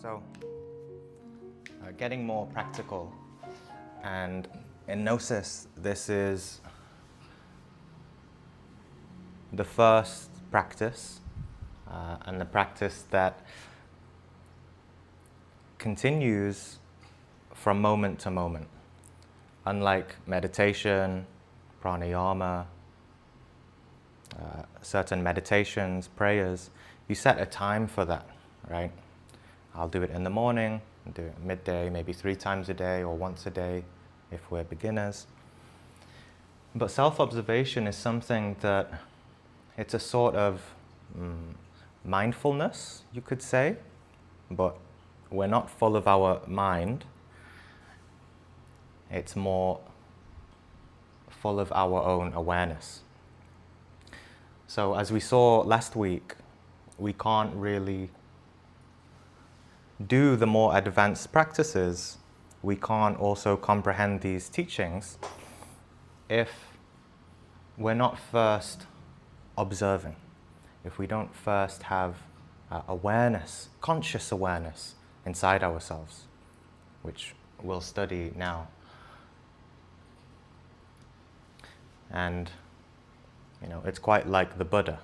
So, getting more practical, and in Gnosis, this is the first practice, and the practice that continues from moment to moment. Unlike meditation, pranayama, certain meditations, prayers, you set a time for that, right? I'll do it in the morning, do it midday, maybe 3 times a day or once a day if we're beginners. But self-observation is something that it's a sort of mindfulness, you could say, but we're not full of our mind. It's more full of our own awareness. So as we saw last week, we can't really do the more advanced practices. We can't also comprehend these teachings if we're not first observing, if we don't first have awareness, conscious awareness inside ourselves, which we'll study now. And it's quite like the Buddha.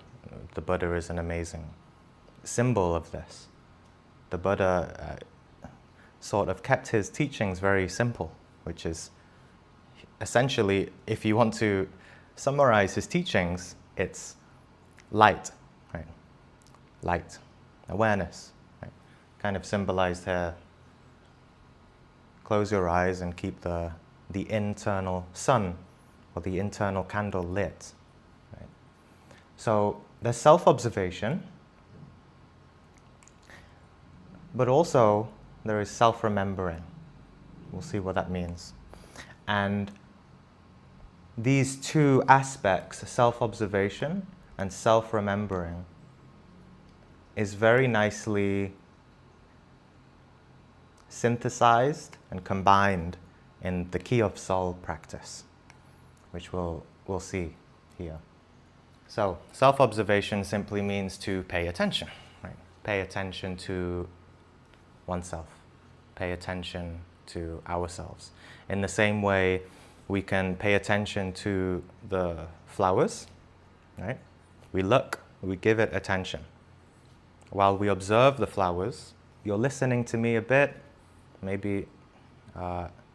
The Buddha is an amazing symbol of this. The Buddha sort of kept his teachings very simple, which is essentially, if you want to summarize his teachings, it's light, right? Light, awareness, right? Kind of symbolized here. Close your eyes and keep the internal sun or the internal candle lit, right? So there's self-observation, but also there is self-remembering. We'll see what that means. And these two aspects, self-observation and self-remembering, is very nicely synthesized and combined in the Key of Soul practice, which we'll see here. So self-observation simply means to pay attention, right? Pay attention to oneself, pay attention to ourselves. In the same way, we can pay attention to the flowers, right? We look, we give it attention. While we observe the flowers, you're listening to me a bit, maybe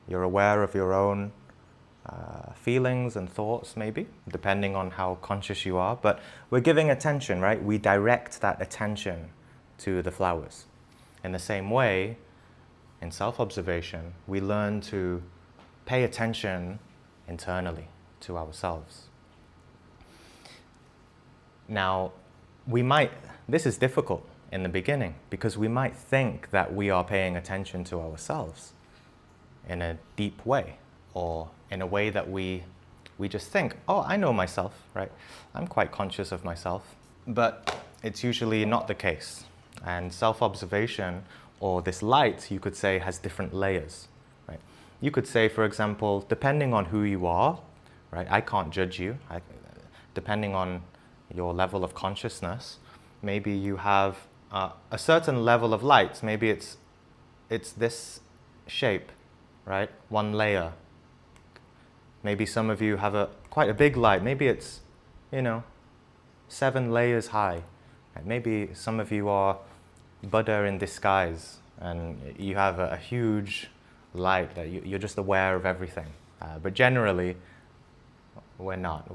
you're aware of your own feelings and thoughts, maybe, depending on how conscious you are, but we're giving attention, right? We direct that attention to the flowers. In the same way, in self-observation, we learn to pay attention internally to ourselves. Now, this is difficult in the beginning because we might think that we are paying attention to ourselves in a deep way, or in a way that we just think, oh, I know myself, right? I'm quite conscious of myself. But it's usually not the case. And self-observation, or this light, you could say, has different layers, right? You could say, for example, depending on who you are, right? I can't judge you. Depending on your level of consciousness, maybe you have a certain level of light. Maybe it's this shape, right? One layer. Maybe some of you have quite a big light. Maybe it's, 7 layers high. Right? Maybe some of you are Buddha in disguise, and you have a huge light that you're just aware of everything. But generally, we're not.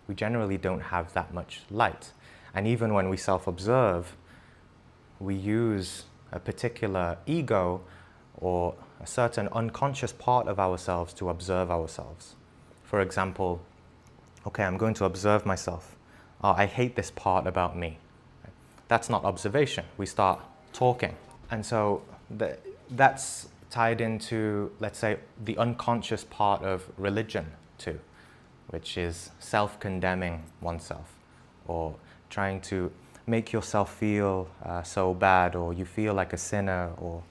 We generally don't have that much light. And even when we self-observe, we use a particular ego or a certain unconscious part of ourselves to observe ourselves. For example, okay, I'm going to observe myself. Oh, I hate this part about me. That's not observation. We start talking. And so that's tied into, let's say, the unconscious part of religion too, which is self-condemning oneself, or trying to make yourself feel so bad, or you feel like a sinner, or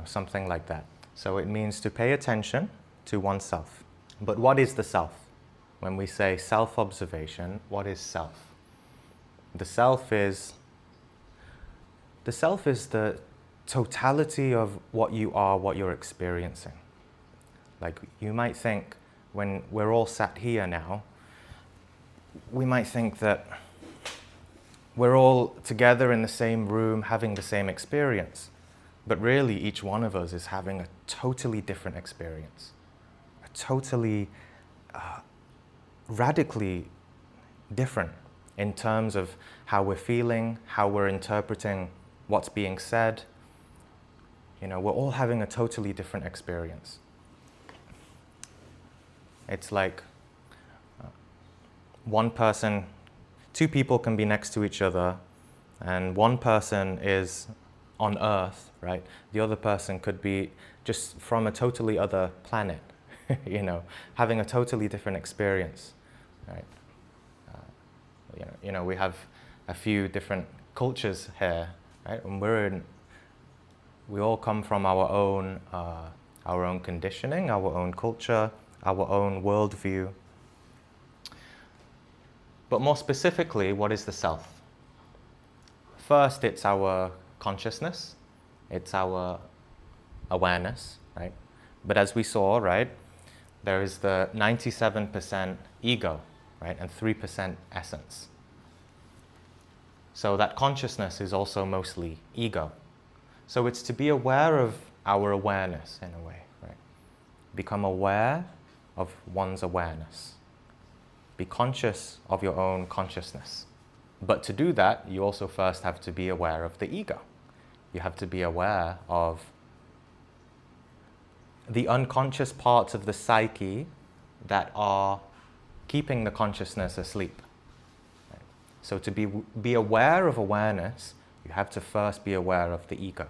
something like that. So it means to pay attention to oneself. But what is the self? When we say self-observation, what is The self is the totality of what you are, what you're experiencing. Like, you might think, when we're all sat here now, we might think that we're all together in the same room having the same experience. But really, each one of us is having a totally different experience. A totally, radically different in terms of how we're feeling, how we're interpreting what's being said. You know, we're all having a totally different experience. It's like two people can be next to each other, and one person is on Earth, right? The other person could be just from a totally other planet, you know, having a totally different experience, right? You know, we have a few different cultures here, right? And we all come from our own conditioning, our own culture, our own worldview. But more specifically, what is the self? First, it's our consciousness, it's our awareness, right? But as we saw, right, there is the 97% ego, right, and 3% essence. So that consciousness is also mostly ego. So it's to be aware of our awareness in a way, right? Become aware of one's awareness. Be conscious of your own consciousness. But to do that, you also first have to be aware of the ego. You have to be aware of the unconscious parts of the psyche that are keeping the consciousness asleep. Right? So to be aware of awareness, you have to first be aware of the ego,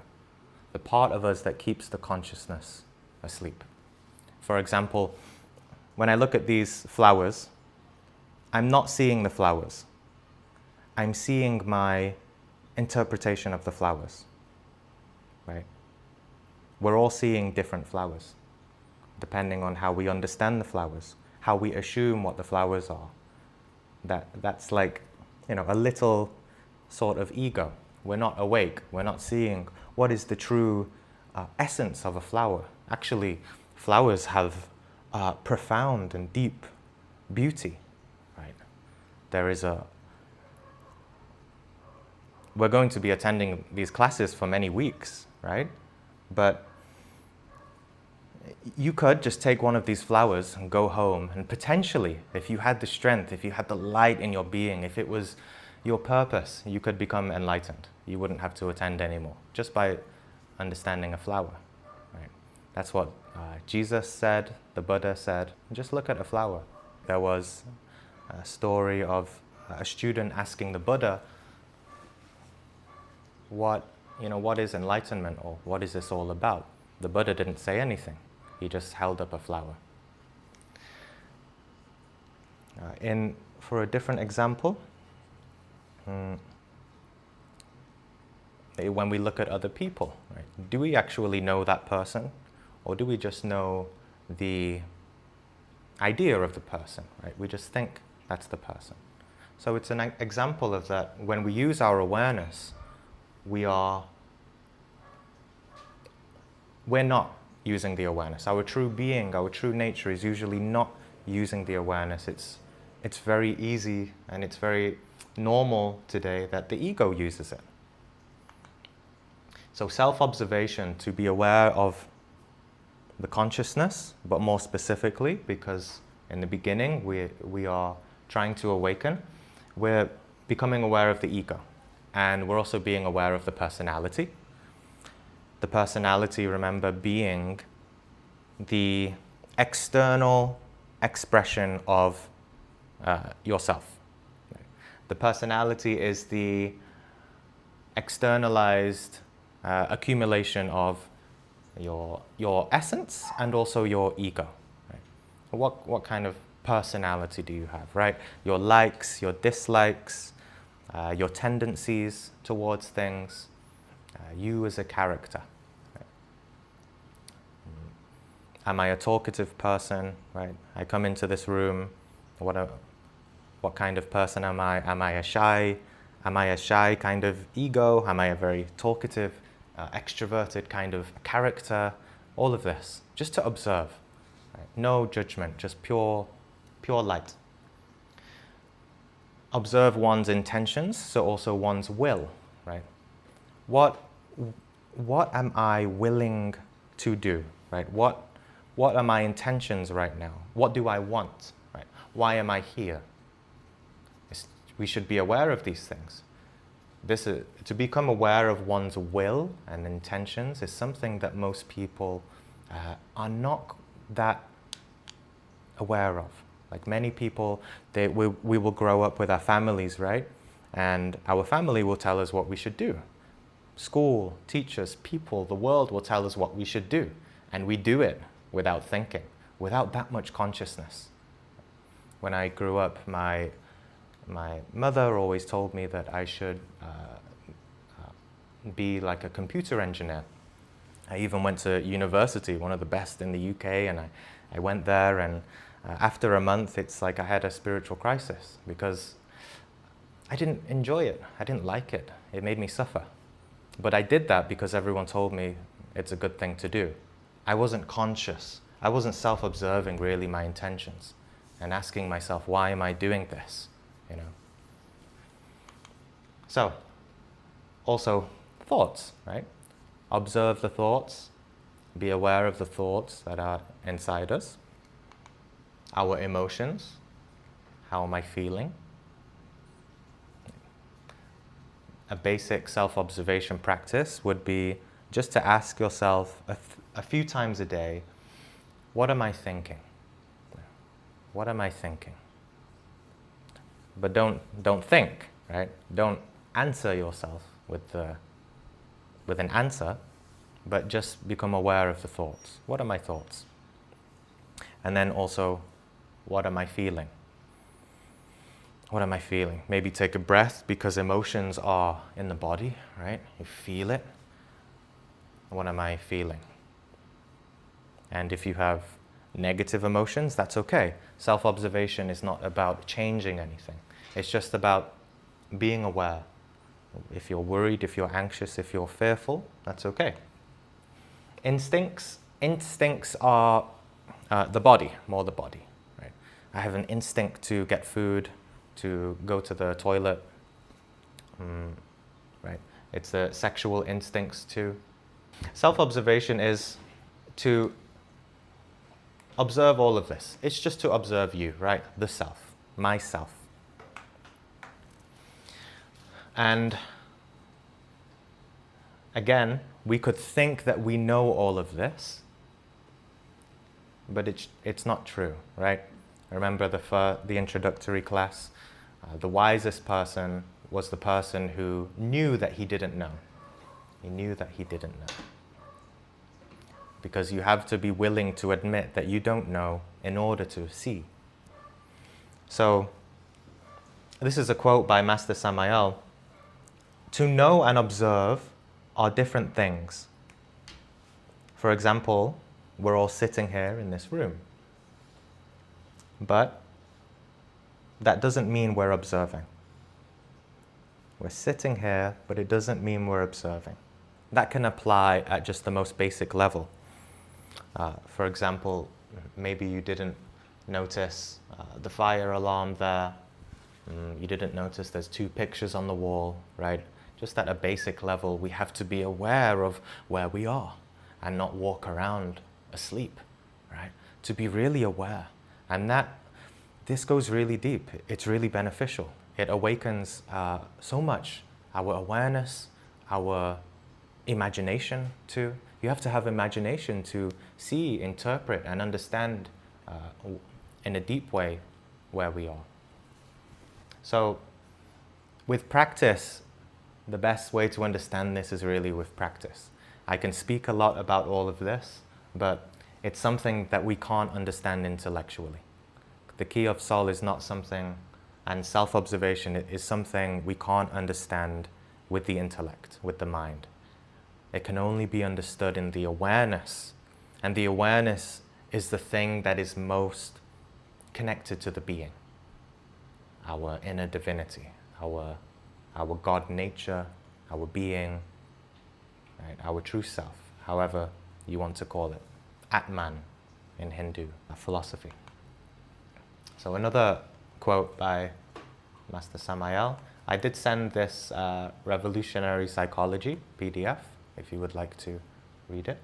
the part of us that keeps the consciousness asleep. For example, when I look at these flowers, I'm not seeing the flowers. I'm seeing my interpretation of the flowers, right? We're all seeing different flowers, depending on how we understand the flowers, how we assume what the flowers are. That's like, you know, a little sort of ego. We're not awake. We're not seeing what is the true essence of a flower. Actually, flowers have profound and deep beauty, right? We're going to be attending these classes for many weeks, right? But you could just take one of these flowers and go home, and potentially, if you had the strength, if you had the light in your being, if it was your purpose, you could become enlightened. You wouldn't have to attend anymore, just by understanding a flower, right? That's what Jesus said, the Buddha said. Just look at a flower. There was a story of a student asking the Buddha, what is enlightenment, or what is this all about? The Buddha didn't say anything. He just held up a flower. For a different example, when we look at other people, right, do we actually know that person, or do we just know the idea of the person, right? We just think that's the person. So it's an example of that. When we use our awareness, we're not using the awareness. Our true being, our true nature is usually not using the awareness. It's very easy and it's very normal today that the ego uses it. So self-observation, to be aware of the consciousness, but more specifically, because in the beginning we are trying to awaken, we're becoming aware of the ego. And we're also being aware of the personality. The personality, remember, being the external expression of yourself. The personality is the externalized accumulation of your essence and also your ego. Right? What kind of personality do you have, right? Your likes, your dislikes, your tendencies towards things, you as a character. Right? Am I a talkative person? Right? I come into this room. What kind of person am I? Am I a shy kind of ego? Am I a very talkative extroverted kind of character, all of this, just to observe. Right? No judgment, just pure light. Observe one's intentions, so also one's will, right? What am I willing to do, right? What are my intentions right now? What do I want, right? Why am I here? We should be aware of these things. To become aware of one's will and intentions is something that most people are not that aware of. Like many people, we will grow up with our families, right? And our family will tell us what we should do. School, teachers, people, the world will tell us what we should do. And we do it without thinking, without that much consciousness. When I grew up, my mother always told me that I should be like a computer engineer. I even went to university, one of the best in the UK, and I went there, and after a month, it's like I had a spiritual crisis because I didn't enjoy it. I didn't like it. It made me suffer. But I did that because everyone told me it's a good thing to do. I wasn't conscious. I wasn't self-observing really my intentions and asking myself, why am I doing this? You know. So, also thoughts, right? Observe the thoughts, be aware of the thoughts that are inside us, our emotions, how am I feeling? A basic self-observation practice would be just to ask yourself a few times a day, what am I thinking? What am I thinking? But don't think, right? Don't answer yourself with an answer, but just become aware of the thoughts. What are my thoughts? And then also, what am I feeling? What am I feeling? Maybe take a breath, because emotions are in the body, right? You feel it. What am I feeling? And if you have negative emotions, that's okay. Self-observation is not about changing anything. It's just about being aware. If you're worried, if you're anxious, if you're fearful, that's okay. Instincts are the body, more the body, right? I have an instinct to get food, to go to the toilet, right? It's the sexual instincts too. Self-observation is to observe all of this. It's just to observe you, right? The self, myself. And again, we could think that we know all of this, but it's not true, right? Remember the introductory class? The wisest person was the person who knew that he didn't know. He knew that he didn't know. Because you have to be willing to admit that you don't know in order to see. So, this is a quote by Master Samael. To know and observe are different things. For example, we're all sitting here in this room. But that doesn't mean we're observing. We're sitting here, but it doesn't mean we're observing. That can apply at just the most basic level. For example, maybe you didn't notice the fire alarm there. You didn't notice there's 2 pictures on the wall, right? Just at a basic level, we have to be aware of where we are and not walk around asleep, right? To be really aware. And this goes really deep. It's really beneficial. It awakens so much. Our awareness, our imagination too. You have to have imagination to see, interpret, and understand in a deep way where we are. So, with practice, the best way to understand this is really with practice. I can speak a lot about all of this, but it's something that we can't understand intellectually. The key of soul is not something, and self-observation is something we can't understand with the intellect, with the mind. It can only be understood in the awareness, and the awareness is the thing that is most connected to the being, our inner divinity, our God nature, our being, right? Our true self, however you want to call it, Atman in Hindu philosophy. So another quote by Master Samael. I did send this Revolutionary Psychology PDF, if you would like to read it.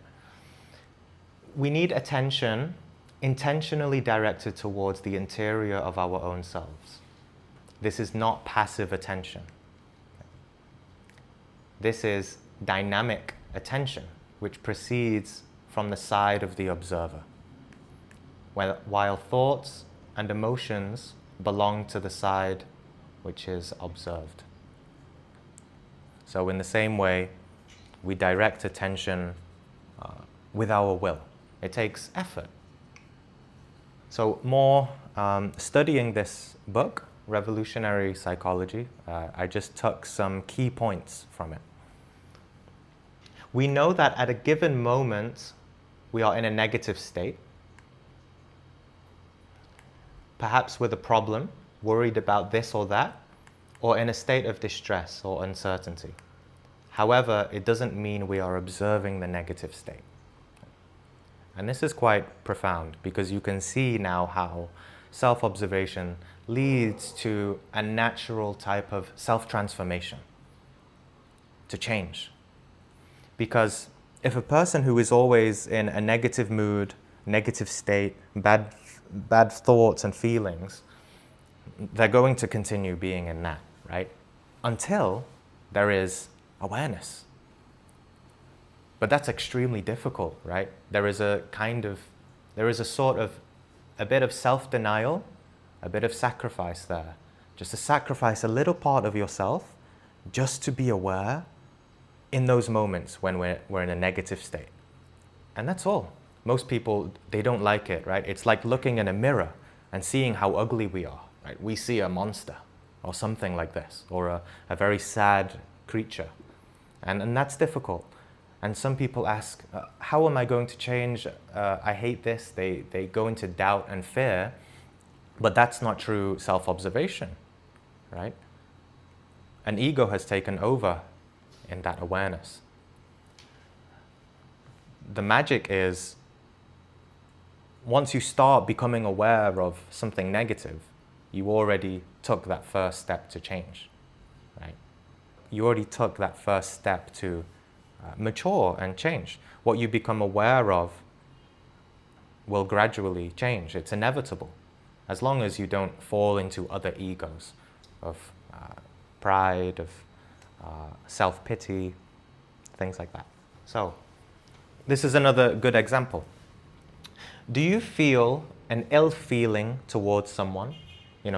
We need attention intentionally directed towards the interior of our own selves. This is not passive attention. This is dynamic attention, which proceeds from the side of the observer, while thoughts and emotions belong to the side which is observed. So in the same way, we direct attention with our will. It takes effort. So more studying this book, Revolutionary Psychology, I just took some key points from it. We know that at a given moment, we are in a negative state, perhaps with a problem, worried about this or that, or in a state of distress or uncertainty. However, it doesn't mean we are observing the negative state. And this is quite profound because you can see now how self-observation leads to a natural type of self-transformation, to change. Because if a person who is always in a negative mood, negative state, bad thoughts and feelings, they're going to continue being in that, right? Until there is awareness. But that's extremely difficult, right? There is a bit of self-denial, a bit of sacrifice there. Just to sacrifice a little part of yourself just to be aware in those moments when we're in a negative state. And that's all. Most people, they don't like it, right? It's like looking in a mirror and seeing how ugly we are, right? We see a monster or something like this, or a very sad creature. And that's difficult. And some people ask, how am I going to change? I hate this. They go into doubt and fear, but that's not true self-observation, right? An ego has taken over in that awareness. The magic is, once you start becoming aware of something negative, you already took that first step to change, right? You already took that first step to mature and change. What you become aware of will gradually change. It's inevitable, as long as you don't fall into other egos of pride, of self-pity, things like that. So, this is another good example. Do you feel an ill feeling towards someone?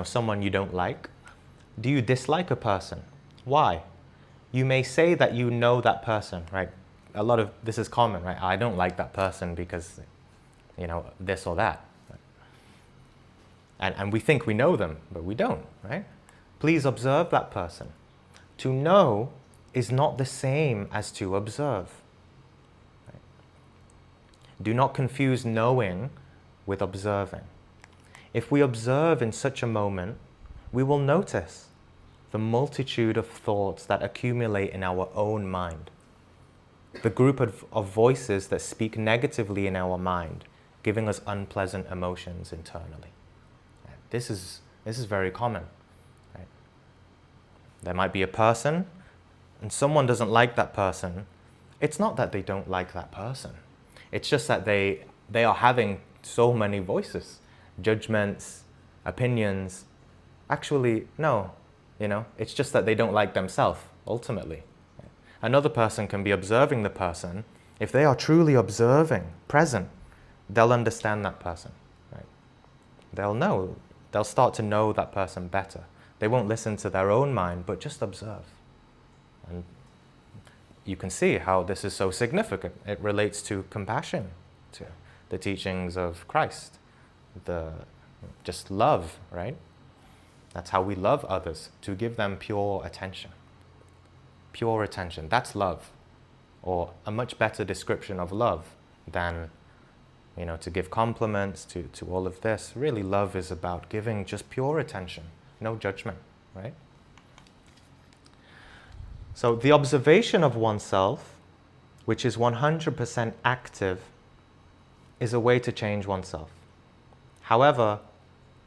Someone you don't like? Do you dislike a person? Why? You may say that you know that person, right? A lot of this is common, right? I don't like that person because, this or that. And we think we know them, but we don't, right? Please observe that person. To know is not the same as to observe. Right? Do not confuse knowing with observing. If we observe in such a moment, we will notice the multitude of thoughts that accumulate in our own mind. The group of voices that speak negatively in our mind, giving us unpleasant emotions internally. This is very common. Right? There might be a person, and someone doesn't like that person. It's not that they don't like that person. It's just that they are having so many voices, judgments, opinions. Actually, no. It's just that they don't like themselves, ultimately. Another person can be observing the person. If they are truly observing, present, they'll understand that person. Right? They'll start to know that person better. They won't listen to their own mind, but just observe. And you can see how this is so significant. It relates to compassion, to the teachings of Christ, just love, right? That's how we love others, to give them pure attention. Pure attention, that's love. Or a much better description of love than, to give compliments, to all of this. Really, love is about giving just pure attention, no judgment, right? So the observation of oneself which is 100% active, is a way to change oneself. However,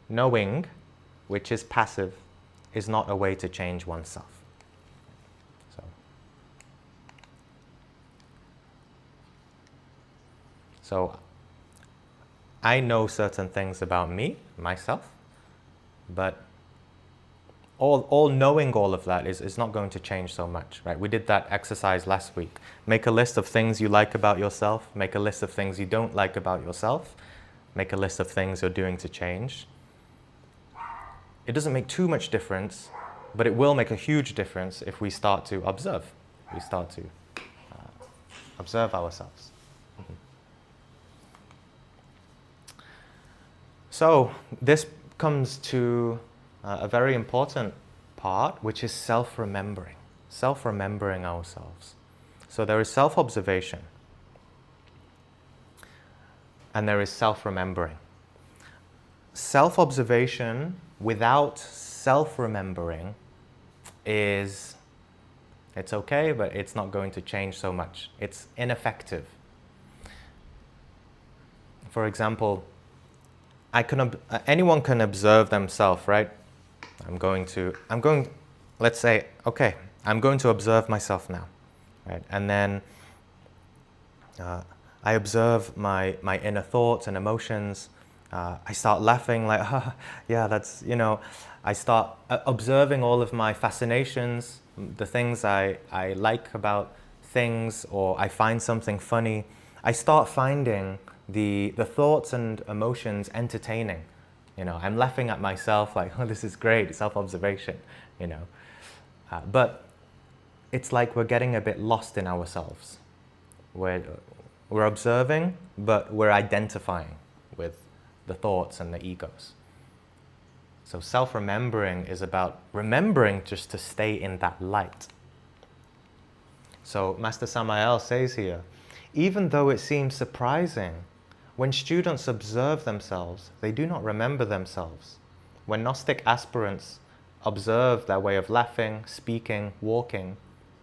knowing, which is passive, is not a way to change oneself. So I know certain things about me, myself, but all knowing all of that is not going to change so much, right? We did that exercise last week. Make a list of things you like about yourself, make a list of things you don't like about yourself, make a list of things you're doing to change. It doesn't make too much difference, but it will make a huge difference if we start to observe. We start to observe ourselves. So this comes to a very important part, which is self-remembering ourselves. So there is self-observation, and there is self-remembering. Self-observation without self-remembering it's okay, but it's not going to change so much. It's ineffective. For example, anyone can observe themselves, right? Let's say, okay, I'm going to observe myself now, right? And then I observe my inner thoughts and emotions. I start laughing like, yeah, that's, I start observing all of my fascinations, the things I like about things, or I find something funny. I start finding the thoughts and emotions entertaining. I'm laughing at myself like, oh, this is great, self-observation, But it's like we're getting a bit lost in ourselves. We're observing, but we're identifying with the thoughts and the egos. So self-remembering is about remembering just to stay in that light. So Master Samael says here, even though it seems surprising, when students observe themselves, they do not remember themselves. When Gnostic aspirants observe their way of laughing, speaking, walking,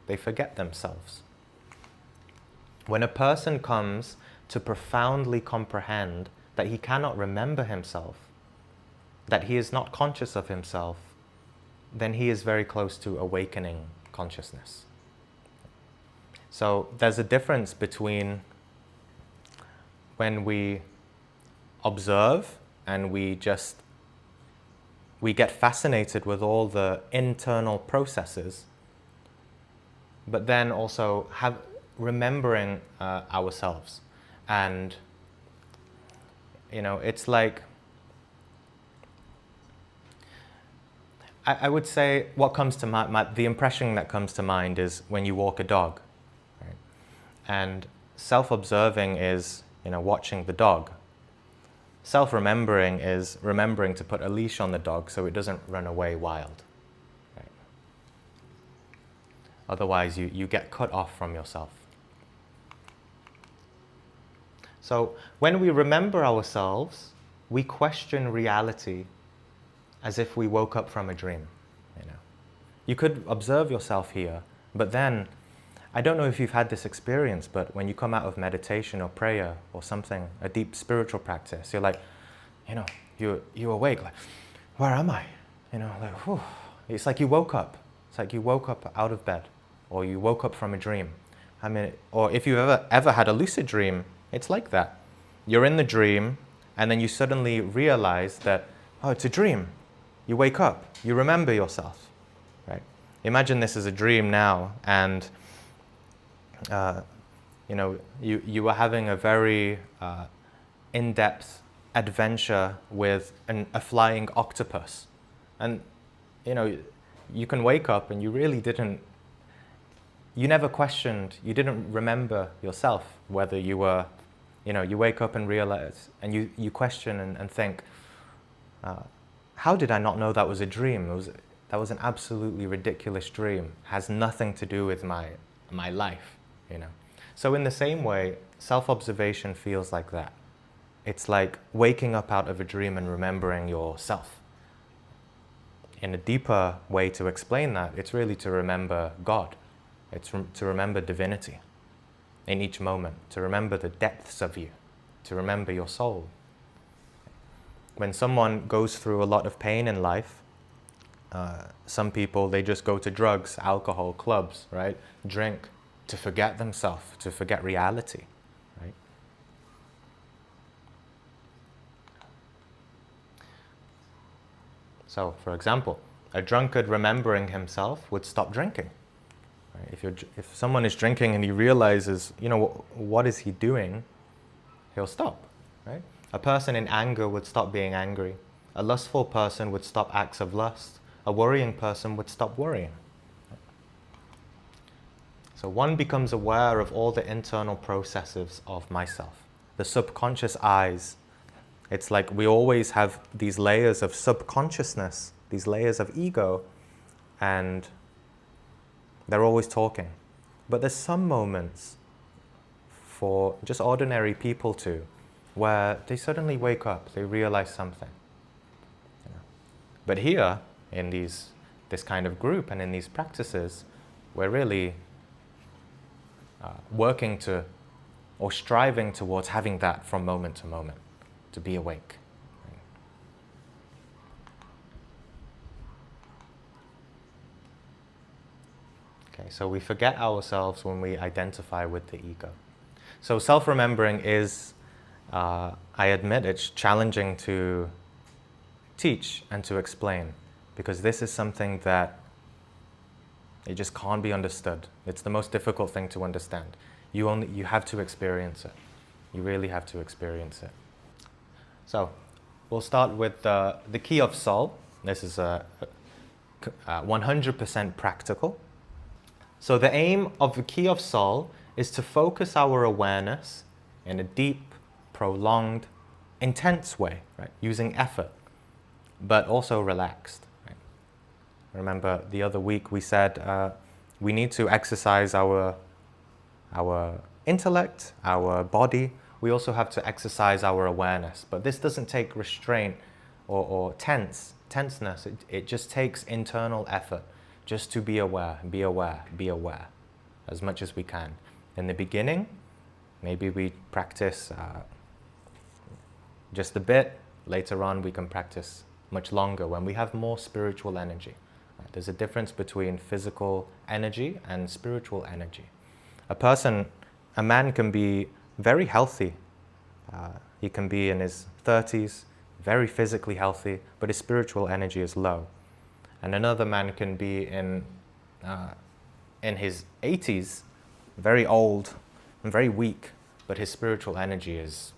they forget themselves. When a person comes to profoundly comprehend that he cannot remember himself, that he is not conscious of himself, then he is very close to awakening consciousness. So there's a difference between when we observe and we get fascinated with all the internal processes, but then also remembering ourselves. And it's like, I would say what comes to the impression that comes to mind is when you walk a dog, right? And self-observing is watching the dog. Self-remembering is remembering to put a leash on the dog so it doesn't run away wild, right? Otherwise you get cut off from yourself. So when we remember ourselves, we question reality as if we woke up from a dream. You could observe yourself here, but then, I don't know if you've had this experience, but when you come out of meditation or prayer or something, a deep spiritual practice, you're like, you're awake, like, where am I? Like, whew. It's like you woke up. It's like you woke up out of bed, or you woke up from a dream. Or if you've ever had a lucid dream, it's like that. You're in the dream, and then you suddenly realize that, oh, it's a dream. You wake up, you remember yourself, right? Imagine this as a dream now, and you were having a very in-depth adventure with a flying octopus, and you can wake up and you really didn't. You never questioned. You didn't remember yourself whether you were. You wake up and realize, and you question and think. How did I not know that was a dream? That was an absolutely ridiculous dream. Has nothing to do with my life, So in the same way, self-observation feels like that. It's like waking up out of a dream and remembering yourself. In a deeper way to explain that, it's really to remember God. It's to remember divinity. in each moment, to remember the depths of you, to remember your soul. When someone goes through a lot of pain in life, some people, they just go to drugs, alcohol, clubs, right? Drink to forget themselves, to forget reality, right? So, for example, a drunkard remembering himself would stop drinking. Right? If someone is drinking and he realizes, what is he doing, he'll stop, right? A person in anger would stop being angry. A lustful person would stop acts of lust. A worrying person would stop worrying. So one becomes aware of all the internal processes of myself. The subconscious eyes. It's like we always have these layers of subconsciousness, these layers of ego, and they're always talking. But there's some moments for just ordinary people too, where they suddenly wake up, they realize something. But here, in this kind of group and in these practices, we're really working to, or striving towards having that from moment to moment, to be awake. Okay, so we forget ourselves when we identify with the ego. So self-remembering is, I admit, it's challenging to teach and to explain, because this is something that it just can't be understood. It's the most difficult thing to understand. You have to experience it. You really have to experience it. So we'll start with the key of soul. This is 100% practical. So the aim of the key of soul is to focus our awareness in a deep, prolonged, intense way, right? Using effort, but also relaxed. Right? Remember, the other week we said we need to exercise our intellect, our body. We also have to exercise our awareness. But this doesn't take restraint or tenseness. It just takes internal effort, just to be aware, as much as we can. In the beginning, maybe we practice just a bit. Later on, we can practice much longer when we have more spiritual energy. Right? There's a difference between physical energy and spiritual energy. A man can be very healthy. He can be in his 30s, very physically healthy, but his spiritual energy is low. And another man can be in his 80s, very old and very weak, but his spiritual energy is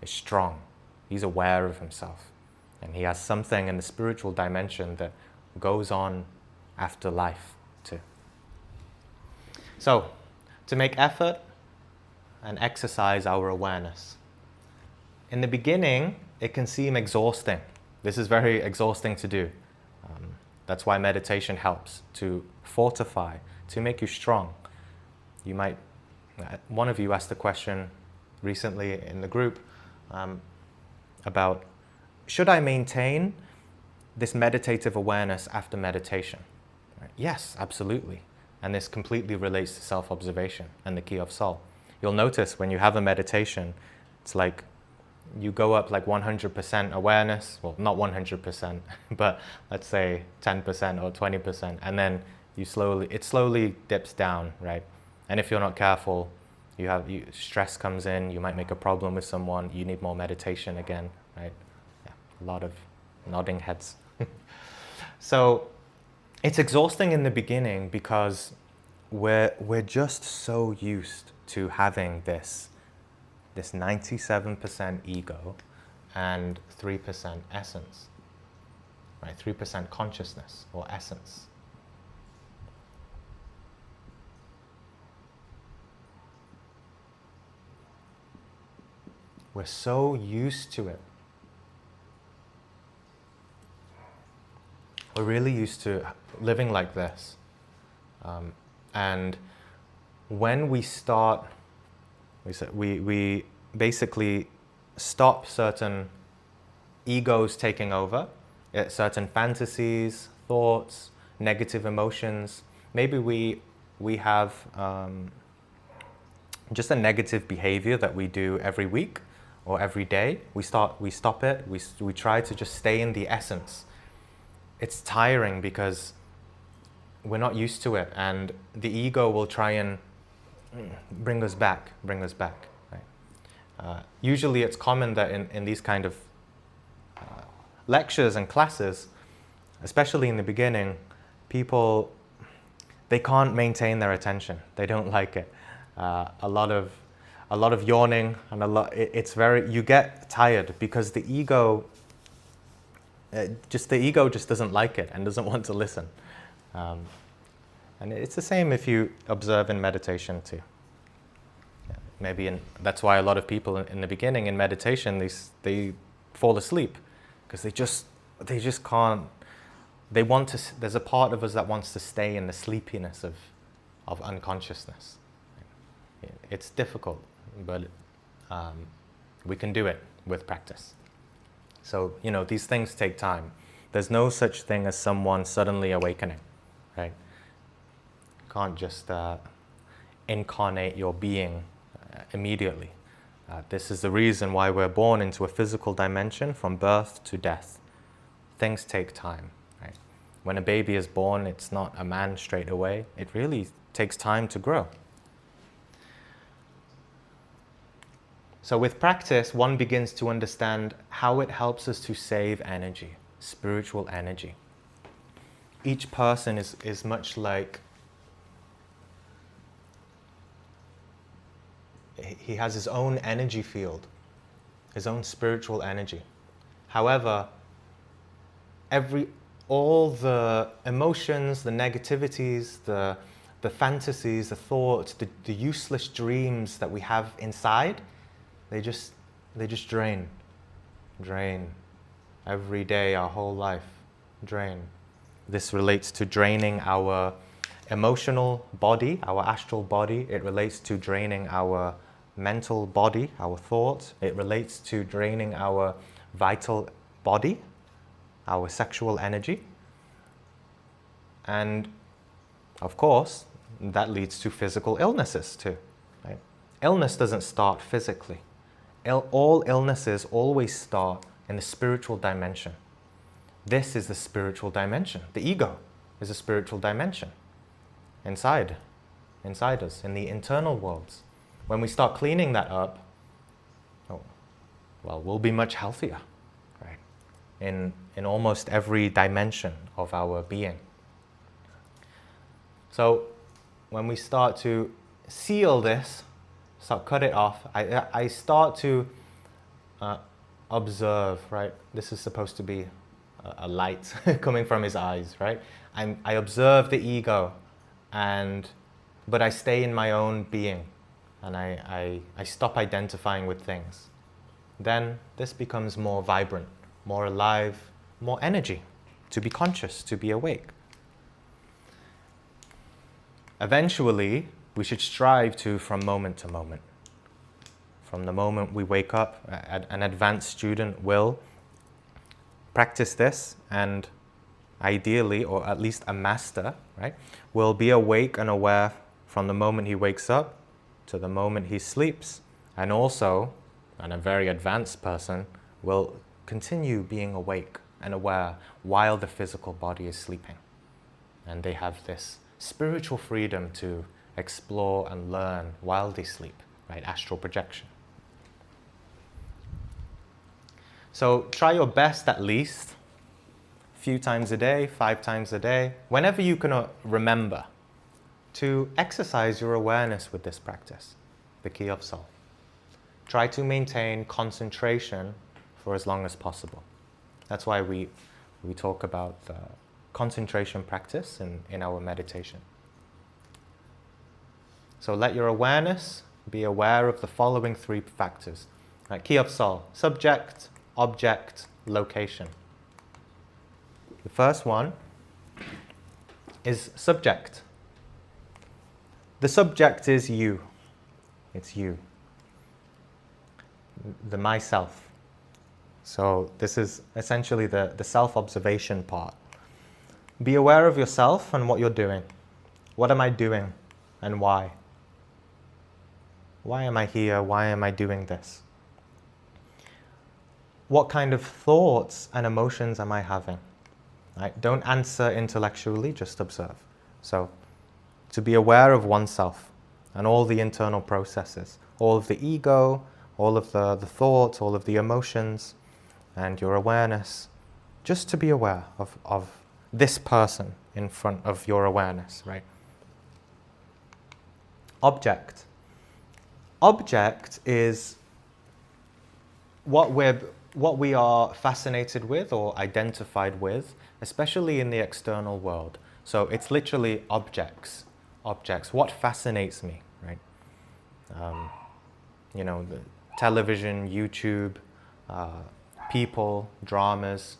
strong. He's aware of himself. And he has something in the spiritual dimension that goes on after life too. So, to make effort and exercise our awareness. In the beginning, it can seem exhausting. This is very exhausting to do. That's why meditation helps, to fortify, to make you strong. One of you asked a question recently in the group about, should I maintain this meditative awareness after meditation? Right? Yes, absolutely. And this completely relates to self-observation and the key of soul. You'll notice when you have a meditation, it's like you go up like 100% awareness, well, not 100%, but let's say 10% or 20%, and then it slowly dips down, right? And if you're not careful, stress comes in, you might make a problem with someone, you need more meditation again, right? Yeah, a lot of nodding heads. So it's exhausting in the beginning because we're just so used to having this 97% ego and 3% essence, right? 3% consciousness or essence. We're so used to it. We're really used to living like this. And when we start, we basically stop certain egos taking over, certain fantasies, thoughts, negative emotions. Maybe we have just a negative behavior that we do every week or every day. We stop it, we try to just stay in the essence. It's tiring because we're not used to it, and the ego will try and bring us back, right? Usually it's common that in these kind of lectures and classes, especially in the beginning, people, they can't maintain their attention. They don't like it. A lot of yawning, and you get tired because the ego just doesn't like it and doesn't want to listen. And it's the same if you observe in meditation too. That's why a lot of people in the beginning in meditation, they fall asleep because they just can't. There's a part of us that wants to stay in the sleepiness of unconsciousness. It's difficult, but we can do it with practice. So, these things take time. There's no such thing as someone suddenly awakening, right? You can't just incarnate your being immediately. This is the reason why we're born into a physical dimension from birth to death. Things take time, right? When a baby is born, it's not a man straight away. It really takes time to grow. So with practice, one begins to understand how it helps us to save energy, spiritual energy. Each person is much like, he has his own energy field, his own spiritual energy. However, all the emotions, the negativities, the fantasies, the thoughts, the useless dreams that we have inside, they just drain every day, our whole life, drain. This relates to draining our emotional body, our astral body. It relates to draining our mental body, our thoughts. It relates to draining our vital body, our sexual energy. And of course, that leads to physical illnesses too, right? Illness doesn't start physically. All illnesses always start in the spiritual dimension. This is the spiritual dimension. The ego is a spiritual dimension inside us, in the internal worlds. When we start cleaning that up, we'll be much healthier, right? In almost every dimension of our being. So when we start to seal this, cut it off, I start to observe, right? This is supposed to be a light coming from his eyes, right? I observe the ego, but I stay in my own being, and I stop identifying with things. Then this becomes more vibrant, more alive, more energy, to be conscious, to be awake. Eventually, we should strive to from moment to moment. From the moment we wake up, an advanced student will practice this, and ideally, or at least a master, right, will be awake and aware from the moment he wakes up to the moment he sleeps. And also, and a very advanced person will continue being awake and aware while the physical body is sleeping. And they have this spiritual freedom to explore and learn while they sleep, right? Astral projection. So try your best at least a few times a day, 5 times a day, whenever you can remember, to exercise your awareness with this practice, the key of soul. Try to maintain concentration for as long as possible. That's why we talk about concentration practice in our meditation. So let your awareness be aware of the following 3 factors. Right? Key of soul: subject, object, location. The first one is subject. The subject is you. It's you. The myself. So this is essentially the self-observation part. Be aware of yourself and what you're doing. What am I doing and why? Why am I here? Why am I doing this? What kind of thoughts and emotions am I having? Right? Don't answer intellectually, just observe. So, to be aware of oneself and all the internal processes, all of the ego, all of the thoughts, all of the emotions, and your awareness, just to be aware of this person in front of your awareness, right? Object. Object is what we are fascinated with or identified with, especially in the external world. So it's literally objects. Objects. What fascinates me, right? The television, YouTube, people, dramas,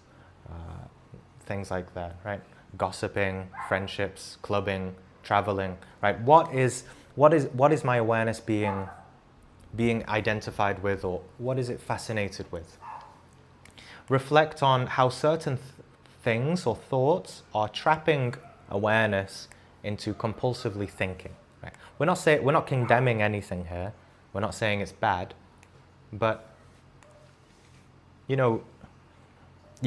things like that, right? Gossiping, friendships, clubbing, traveling, right? What is my awareness being identified with, or what is it fascinated with? Reflect on how certain things or thoughts are trapping awareness into compulsively thinking. Right? We're not condemning anything here. We're not saying it's bad, but you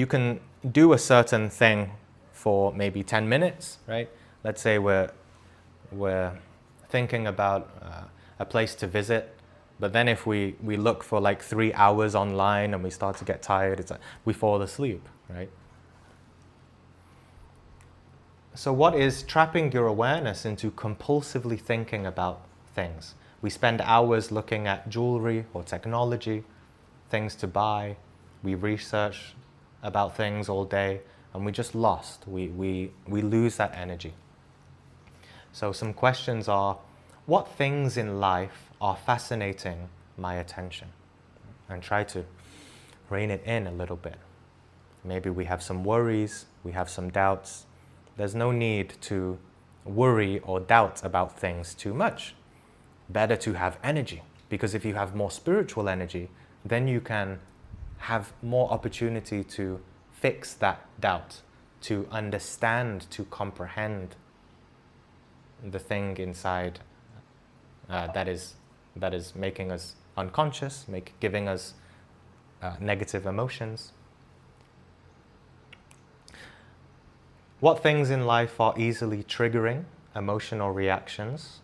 can do a certain thing for maybe 10 minutes, right? Let's say we're thinking about a place to visit, but then if we look for like 3 hours online and we start to get tired, it's like we fall asleep, right? So what is trapping your awareness into compulsively thinking about things? We spend hours looking at jewelry or technology, things to buy. We research about things all day, and we just lost. We lose that energy. So some questions are, what things in life are fascinating my attention? And try to rein it in a little bit. Maybe we have some worries, we have some doubts. There's no need to worry or doubt about things too much. Better to have energy, because if you have more spiritual energy, then you can have more opportunity to fix that doubt, to understand, to comprehend the thing inside that is making us unconscious, giving us negative emotions. What things in life are easily triggering emotional reactions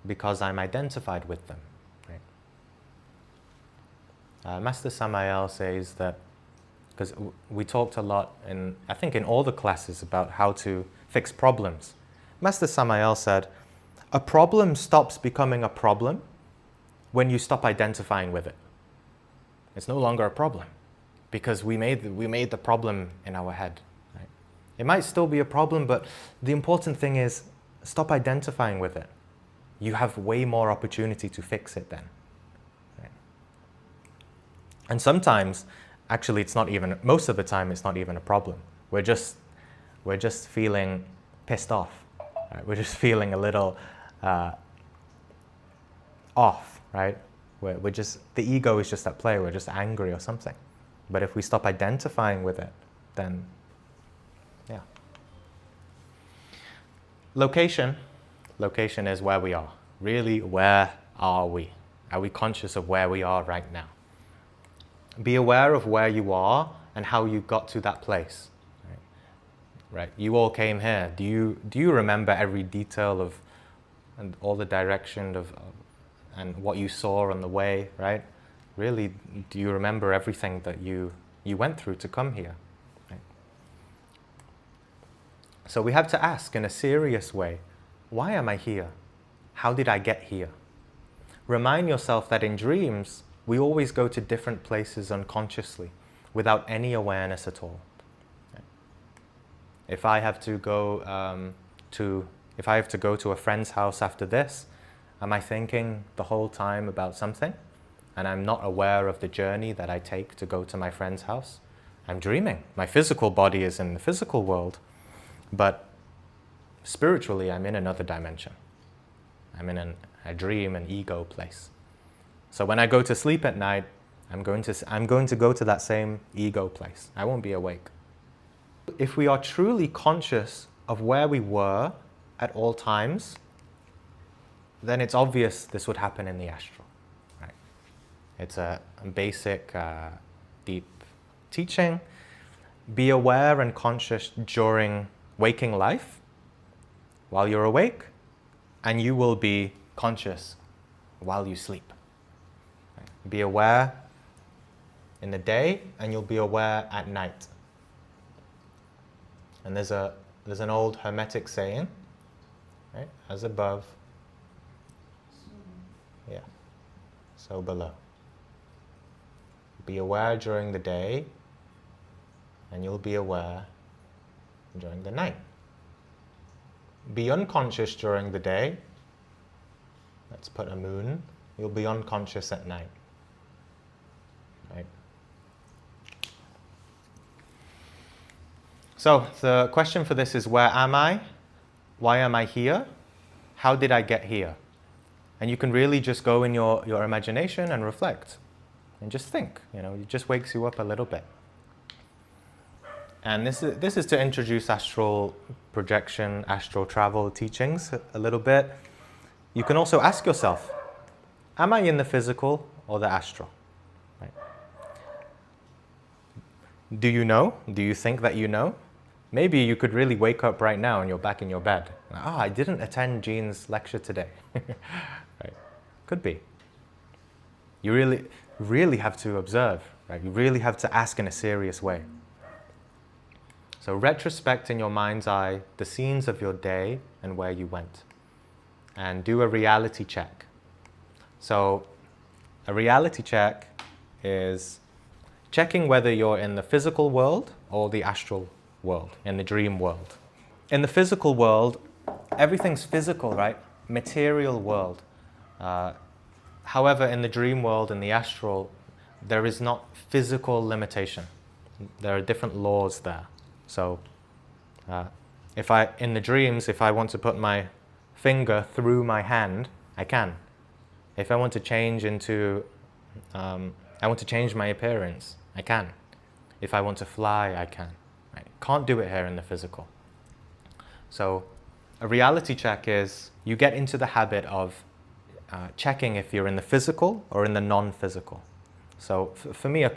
because I'm identified with them? Right? Master Samael says that, because we talked a lot I think in all the classes about how to fix problems. Master Samael said, a problem stops becoming a problem when you stop identifying with it. It's no longer a problem because we made the problem in our head. Right? It might still be a problem, but the important thing is stop identifying with it. You have way more opportunity to fix it then. Right? And sometimes, actually, most of the time, it's not even a problem. We're just feeling pissed off. Right? We're just feeling a little off, right? The ego is just at play. We're just angry or something. But if we stop identifying with it, then, yeah. Location is where we are. Really, where are we? Are we conscious of where we are right now? Be aware of where you are and how you got to that place. Right? You all came here. Do you remember every detail of and all the direction of and what you saw on the way? Right? Really, do you remember everything that you went through to come here? Right? So we have to ask in a serious way, why am I here? How did I get here? Remind yourself that in dreams, we always go to different places unconsciously without any awareness at all. If I have to go to a friend's house after this, am I thinking the whole time about something? And I'm not aware of the journey that I take to go to my friend's house? I'm dreaming. My physical body is in the physical world, but spiritually I'm in another dimension. I'm in a dream, an ego place. So when I go to sleep at night, I'm going to go to that same ego place. I won't be awake. If we are truly conscious of where we were at all times, then it's obvious this would happen in the astral. Right? It's a basic, deep teaching. Be aware and conscious during waking life, while you're awake, and you will be conscious while you sleep. Right? Be aware in the day, and you'll be aware at night. And there's an old Hermetic saying, right? As above, yeah, so below. Be aware during the day, and you'll be aware during the night. Be unconscious during the day. Let's put a moon. You'll be unconscious at night. Right? So the question for this is, where am I? Why am I here? How did I get here? And you can really just go in your imagination and reflect. And just think. It just wakes you up a little bit. And this is to introduce astral projection, astral travel teachings a little bit. You can also ask yourself, am I in the physical or the astral? Right? Do you know? Do you think that you know? Maybe you could really wake up right now and you're back in your bed. I didn't attend Jean's lecture today. Right? Could be. You really have to observe. Right? You really have to ask in a serious way. So retrospect in your mind's eye the scenes of your day and where you went. And do a reality check. So a reality check is checking whether you're in the physical world or the astral world, in the dream world. In the physical world, everything's physical, right? Material world. However, in the dream world, in the astral, there is not physical limitation. There are different laws there. So, in the dreams, if I want to put my finger through my hand, I can. If I want to change my appearance, I can. If I want to fly, I can. Right? Can't do it here in the physical. So, a reality check is you get into the habit of checking if you're in the physical or in the non-physical. So, for me,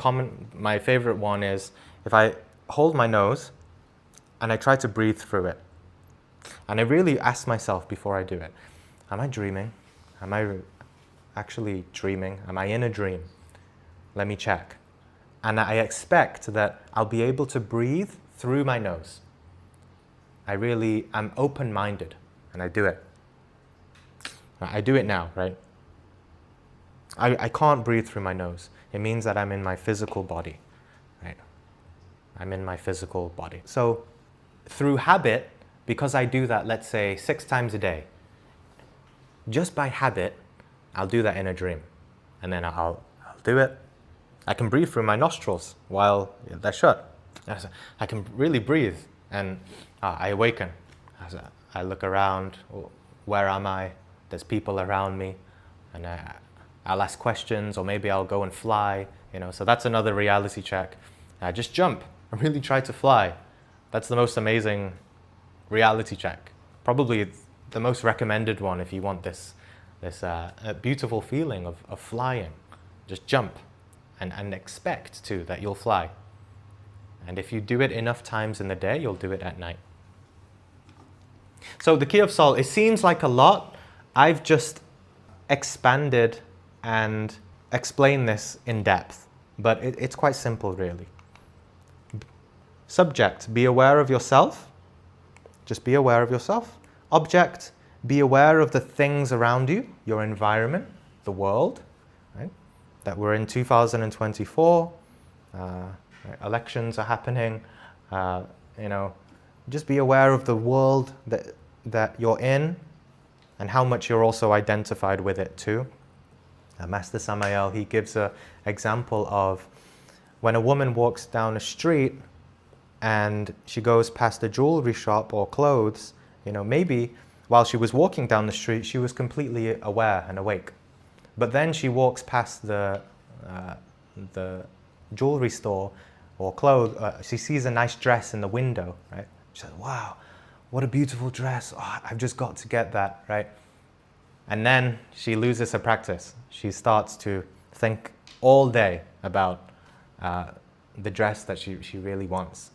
my favorite one is if I hold my nose and I try to breathe through it. And I really ask myself before I do it, am I dreaming? Am I actually dreaming? Am I in a dream? Let me check. And I expect that I'll be able to breathe through my nose. I'm open-minded, and I do it. I do it now, right? I can't breathe through my nose. It means that I'm in my physical body, right? I'm in my physical body. So through habit, because I do that, let's say 6 times a day, just by habit, I'll do that in a dream. And then I'll do it. I can breathe through my nostrils while they're shut. I can really breathe. And I awaken. I look around. Where am I? There's people around me. And I'll ask questions, or maybe I'll go and fly. So that's another reality check. Just jump. I really try to fly. That's the most amazing reality check. Probably the most recommended one if you want this beautiful feeling of flying. Just jump and expect that you'll fly. And if you do it enough times in the day, you'll do it at night. So the key of soul, it seems like a lot. I've just expanded and explained this in depth, but it's quite simple, really. Subject, be aware of yourself. Just be aware of yourself. Object, be aware of the things around you, your environment, the world, right? That we're in 2024. Elections are happening. Just be aware of the world that you're in and how much you're also identified with it too. Master Samael, he gives an example of when a woman walks down a street and she goes past a jewelry shop or clothes, maybe while she was walking down the street, she was completely aware and awake. But then she walks past the jewelry store or clothes, she sees a nice dress in the window, right? She says, wow, what a beautiful dress. Oh, I've just got to get that, right? And then she loses her practice. She starts to think all day about the dress that she really wants.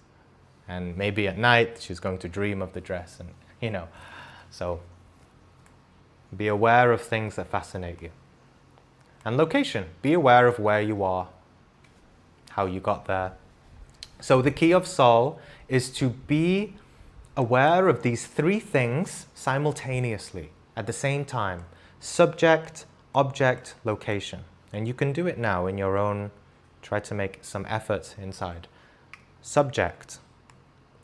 And maybe at night she's going to dream of the dress, and so be aware of things that fascinate you. And location, be aware of where you are, how you got there. So the key of soul is to be aware of these three things simultaneously at the same time: subject, object, location. And you can do it now in your own, try to make some effort inside. Subject.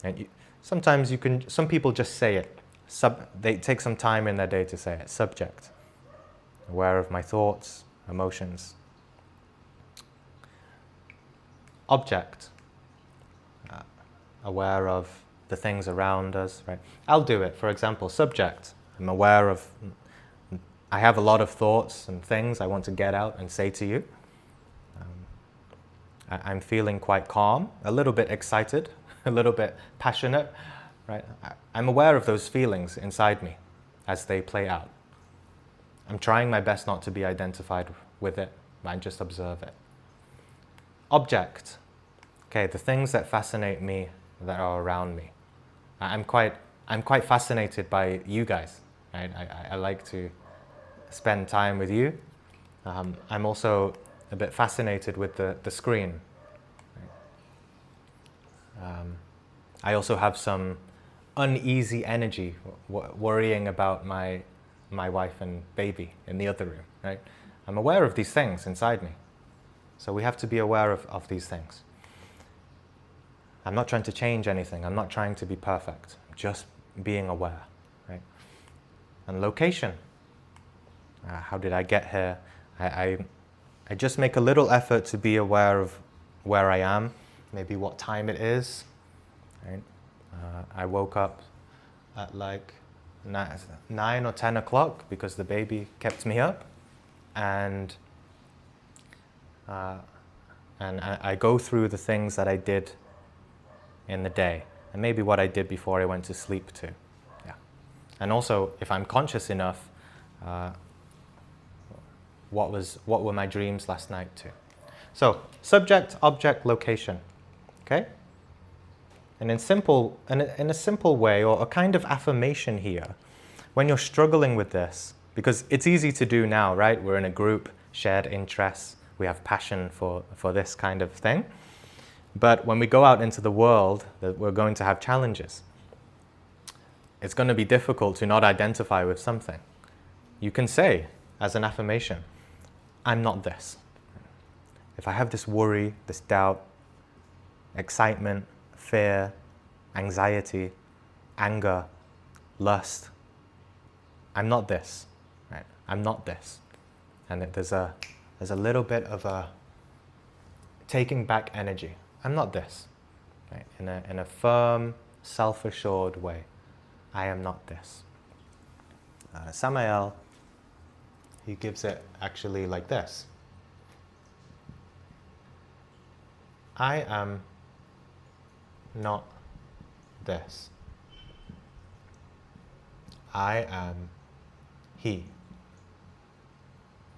And sometimes some people just say it. They take some time in their day to say it. Subject. Aware of my thoughts, emotions. Object. Aware of the things around us, right? I'll do it. For example, subject. I'm aware of, I have a lot of thoughts and things I want to get out and say to you. I'm feeling quite calm, a little bit excited, a little bit passionate, right? I'm aware of those feelings inside me as they play out. I'm trying my best not to be identified with it, I just observe it. Object. Okay, the things that fascinate me that are around me. I'm quite fascinated by you guys, right? I like to spend time with you. I'm also a bit fascinated with the screen. I also have some uneasy energy worrying about my wife and baby in the other room, right? I'm aware of these things inside me. So we have to be aware of these things. I'm not trying to change anything. I'm not trying to be perfect. I'm just being aware, right? And location. How did I get here? I just make a little effort to be aware of where I am, maybe what time it is, right? I woke up at like 9 or 10 o'clock because the baby kept me up, and I go through the things that I did in the day, and maybe what I did before I went to sleep too. Yeah. And also, if I'm conscious enough, what were my dreams last night too? So, subject, object, location. Okay? And in a simple way, or a kind of affirmation here, when you're struggling with this, because it's easy to do now, right? We're in a group, shared interests, we have passion for this kind of thing. But when we go out into the world, we're going to have challenges. It's going to be difficult to not identify with something. You can say, as an affirmation, I'm not this. If I have this worry, this doubt, excitement, fear, anxiety, anger, lust, I'm not this. Right? I'm not this. And there's a little bit of a taking back energy. I'm not this. Right? In a firm, self-assured way. I am not this. Samael, he gives it actually like this. I am not this. I am he.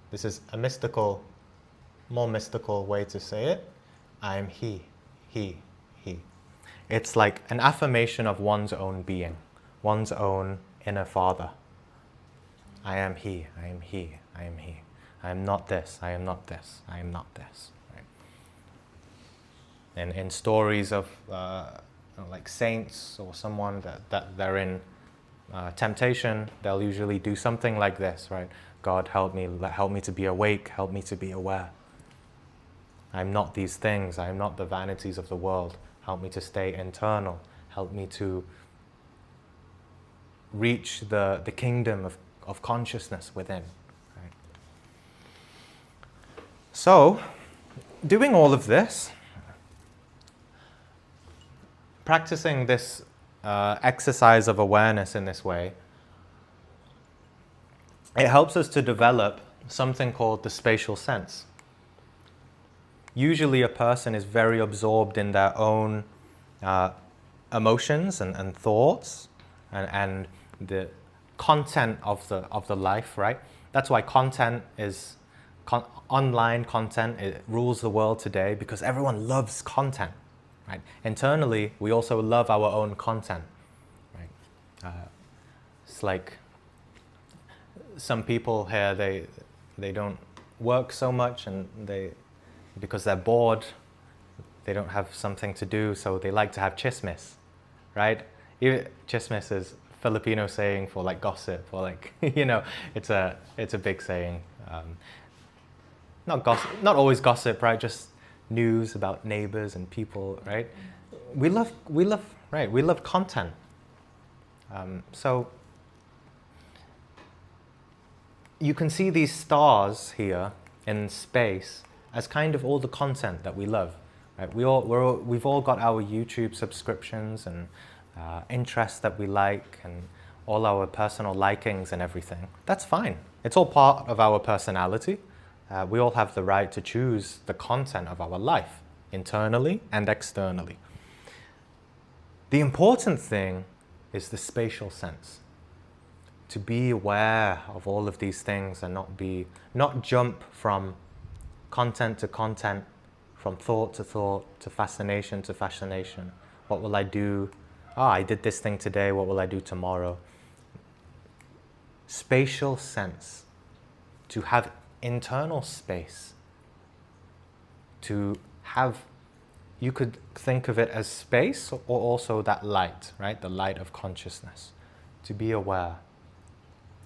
This is a more mystical way to say it. I am he. It's like an affirmation of one's own being, one's own inner father. I am he, I am he, I am he. I am not this, I am not this, I am not this. Right? And in stories of like saints or someone that they're in temptation, they'll usually do something like this, right? God, help me to be awake, help me to be aware. I'm not these things, I am not the vanities of the world. Help me to stay internal. Help me to reach the kingdom of consciousness within. Right? So, doing all of this, practicing this exercise of awareness in this way, it helps us to develop something called the spatial sense. Usually a person is very absorbed in their own emotions and thoughts and content of the life, right? That's why content is online content. It rules the world today because everyone loves content, right? Internally, we also love our own content, right? It's like some people here, they don't work so much, and because they're bored, they don't have something to do, so they like to have chismis, right? Chismis is Filipino saying for like gossip, or like it's a big saying. Not gossip, not always gossip, right? Just news about neighbors and people, right? We love content. So you can see these stars here in space as kind of all the content that we love. Right? We've all got our YouTube subscriptions and interests that we like, and all our personal likings and everything. That's fine. It's all part of our personality. We all have the right to choose the content of our life, internally and externally. The important thing is the spatial sense. To be aware of all of these things and not jump from content to content, from thought to thought, to fascination to fascination. What will I do? I did this thing today, what will I do tomorrow? Spatial sense. To have internal space. To have, you could think of it as space or also that light, right? The light of consciousness. To be aware.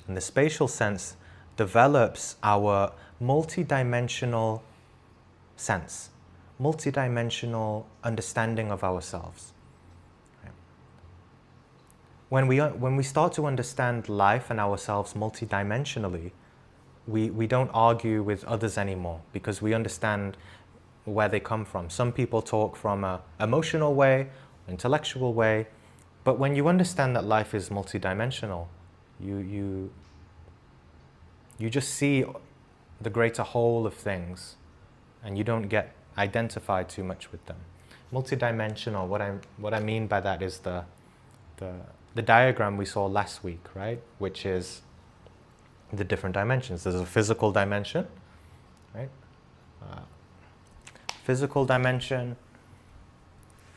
And the spatial sense develops our multidimensional sense, multidimensional understanding of ourselves. When we start to understand life and ourselves multidimensionally, we don't argue with others anymore because we understand where they come from. Some people talk from an emotional way, intellectual way, but when you understand that life is multidimensional, you just see the greater whole of things, and you don't get identified too much with them. Multidimensional, what I mean by that is the diagram we saw last week, right? Which is the different dimensions. There's a physical dimension, right? Physical dimension,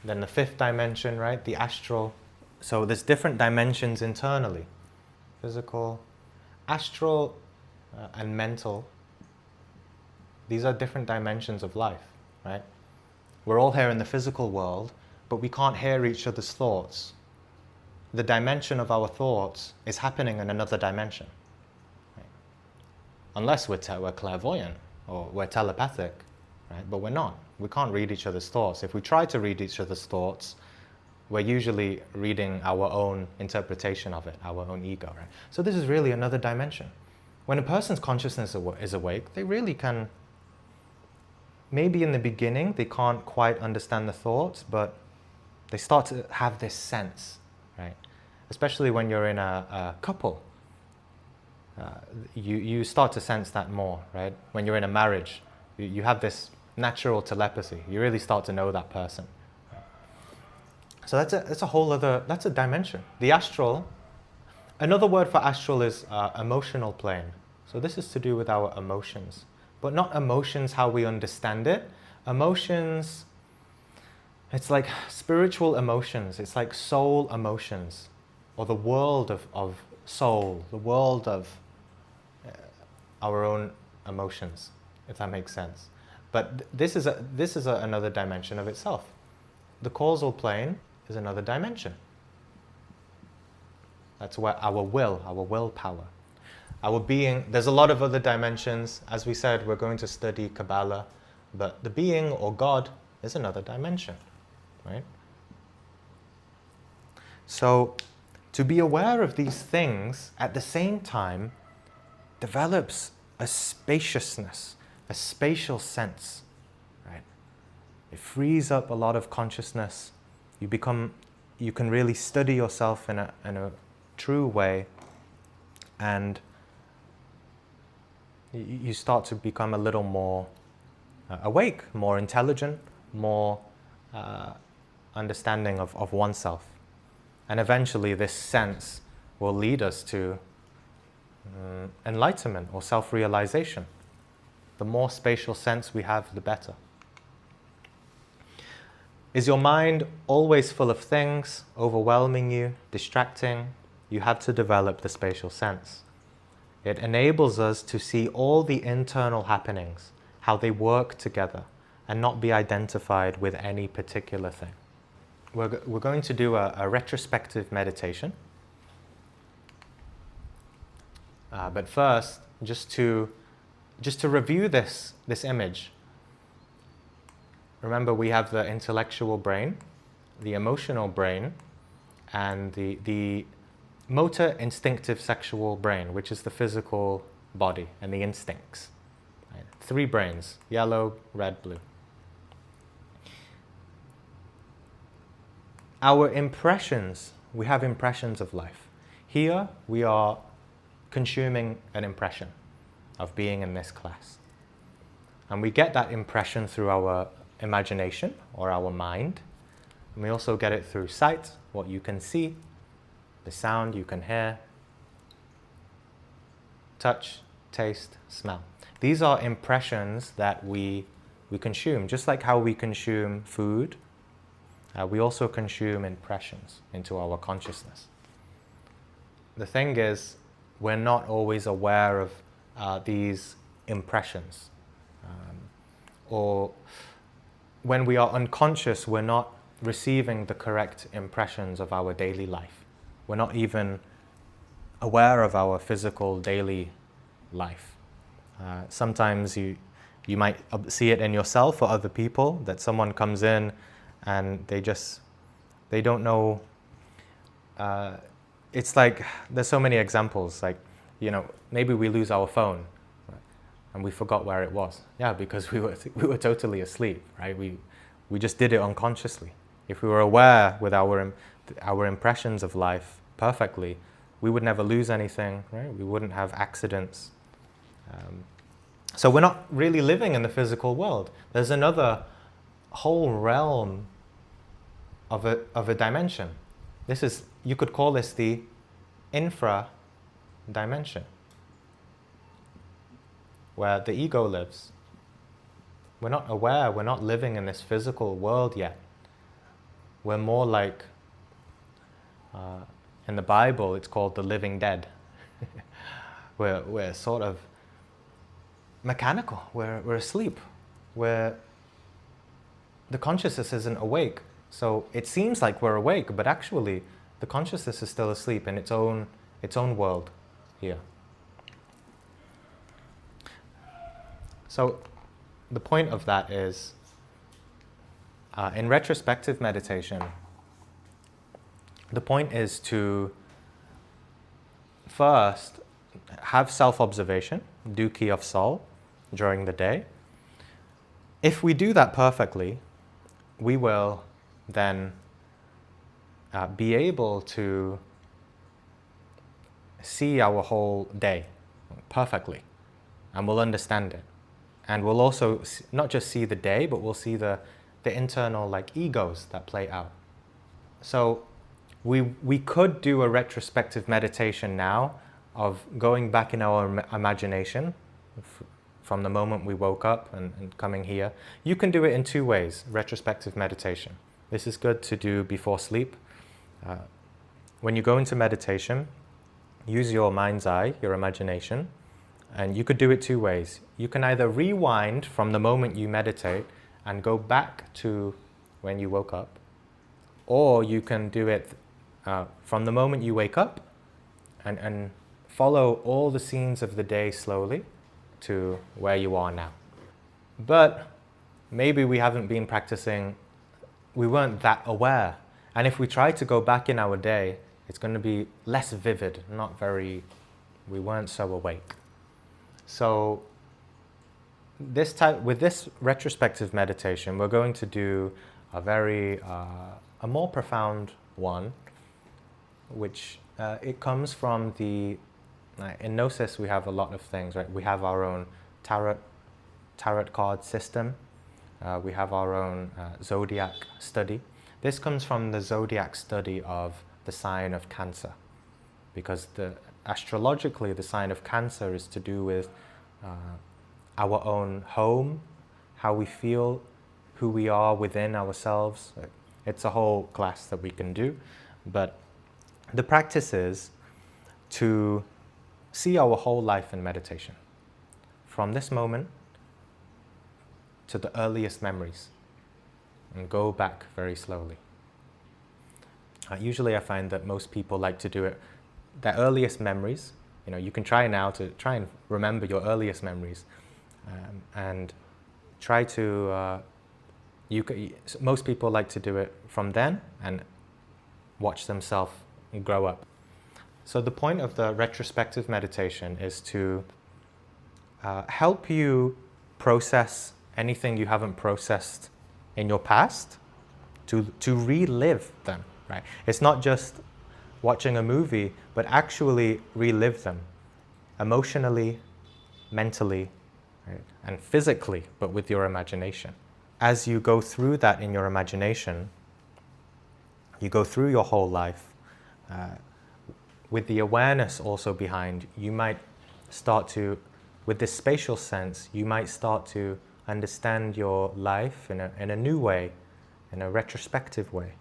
then the fifth dimension, right? The astral. So there's different dimensions internally. Physical, astral, and mental. These are different dimensions of life, right? We're all here in the physical world, but we can't hear each other's thoughts. The dimension of our thoughts is happening in another dimension. Right? Unless we're clairvoyant or we're telepathic, right? But we're not. We can't read each other's thoughts. If we try to read each other's thoughts, we're usually reading our own interpretation of it, our own ego, right? So this is really another dimension. When a person's consciousness is awake, they really can, maybe in the beginning, they can't quite understand the thoughts, but they start to have this sense, right? Especially when you're in a couple. You start to sense that more, right? When you're in a marriage, you have this natural telepathy. You really start to know that person. So that's a whole other, that's a dimension. The astral, another word for astral is emotional plane. So this is to do with our emotions. But not emotions how we understand it. Emotions, it's like spiritual emotions. It's like soul emotions. Or the world of soul. The world of our own emotions, if that makes sense. But this is another dimension of itself. The causal plane is another dimension. That's where our willpower, our being, there's a lot of other dimensions. As we said, we're going to study Kabbalah, but the being or God is another dimension, right? So to be aware of these things at the same time develops a spaciousness, a spatial sense, right? It frees up a lot of consciousness. You can really study yourself in a true way, and you start to become a little more awake, more intelligent, more understanding of oneself. And eventually this sense will lead us to enlightenment or self-realization. The more spatial sense we have, the better. Is your mind always full of things, overwhelming you, distracting? You have to develop the spatial sense. It enables us to see all the internal happenings, how they work together, and not be identified with any particular thing. We're going to do a retrospective meditation. But first, just to review this image. Remember, we have the intellectual brain, the emotional brain, and the motor instinctive sexual brain, which is the physical body and the instincts. Right? 3 brains, yellow, red, blue. Our impressions, we have impressions of life. Here we are consuming an impression of being in this class. And we get that impression through our imagination or our mind. And we also get it through sight, what you can see, the sound you can hear, touch, taste, smell. These are impressions that we consume, just like how we consume food. We also consume impressions into our consciousness. The thing is, we're not always aware of these impressions. Or when we are unconscious, we're not receiving the correct impressions of our daily life. We're not even aware of our physical daily life. Sometimes you might see it in yourself or other people, that someone comes in and they don't know. It's like, there's so many examples, like, maybe we lose our phone, right, and we forgot where it was. Yeah, because we were totally asleep, right? We just did it unconsciously. If we were aware with our impressions of life perfectly, we would never lose anything, right? We wouldn't have accidents. So we're not really living in the physical world. There's another whole realm of a dimension. You could call this the infra dimension, where the ego lives. We're not aware, we're not living in this physical world yet. We're more like, in the Bible, it's called the living dead. We're sort of mechanical, we're asleep. The consciousness isn't awake. So it seems like we're awake, but actually the consciousness is still asleep in its own world here. So the point of that is, in retrospective meditation, the point is to first have self-observation, do key of soul during the day. If we do that perfectly, we will then be able to see our whole day perfectly, and we'll understand it. And we'll also not just see the day, but we'll see the internal egos that play out. So we could do a retrospective meditation now of going back in our imagination from the moment we woke up and coming here. You can do it in 2 ways, retrospective meditation. This is good to do before sleep. When you go into meditation, use your mind's eye, your imagination, and you could do it 2 ways. You can either rewind from the moment you meditate and go back to when you woke up, or you can do it from the moment you wake up and follow all the scenes of the day slowly to where you are now. But maybe we haven't been practicing, we weren't that aware. And if we try to go back in our day, it's going to be less vivid, we weren't so awake. So with this retrospective meditation, we're going to do a more profound one, which it comes from in Gnosis we have a lot of things, right? We have our own tarot card system. We have our own zodiac study. This comes from the zodiac study of the sign of Cancer. because astrologically the sign of Cancer is to do with our own home, how we feel, who we are within ourselves. It's a whole class that we can do, but the practice is to see our whole life in meditation, from this moment to the earliest memories, and go back very slowly. Usually I find that most people like to do it, their earliest memories. You can try now to try and remember your earliest memories, and try to, most people like to do it from then and watch themselves grow up. So the point of the retrospective meditation is to help you process anything you haven't processed in your past, to relive them, right? It's not just watching a movie, but actually relive them emotionally, mentally, right? And physically, but with your imagination. As you go through that in your imagination, you go through your whole life, with the awareness also behind, you might start to, with this spatial sense, you might start to understand your life in a new way, in a retrospective way.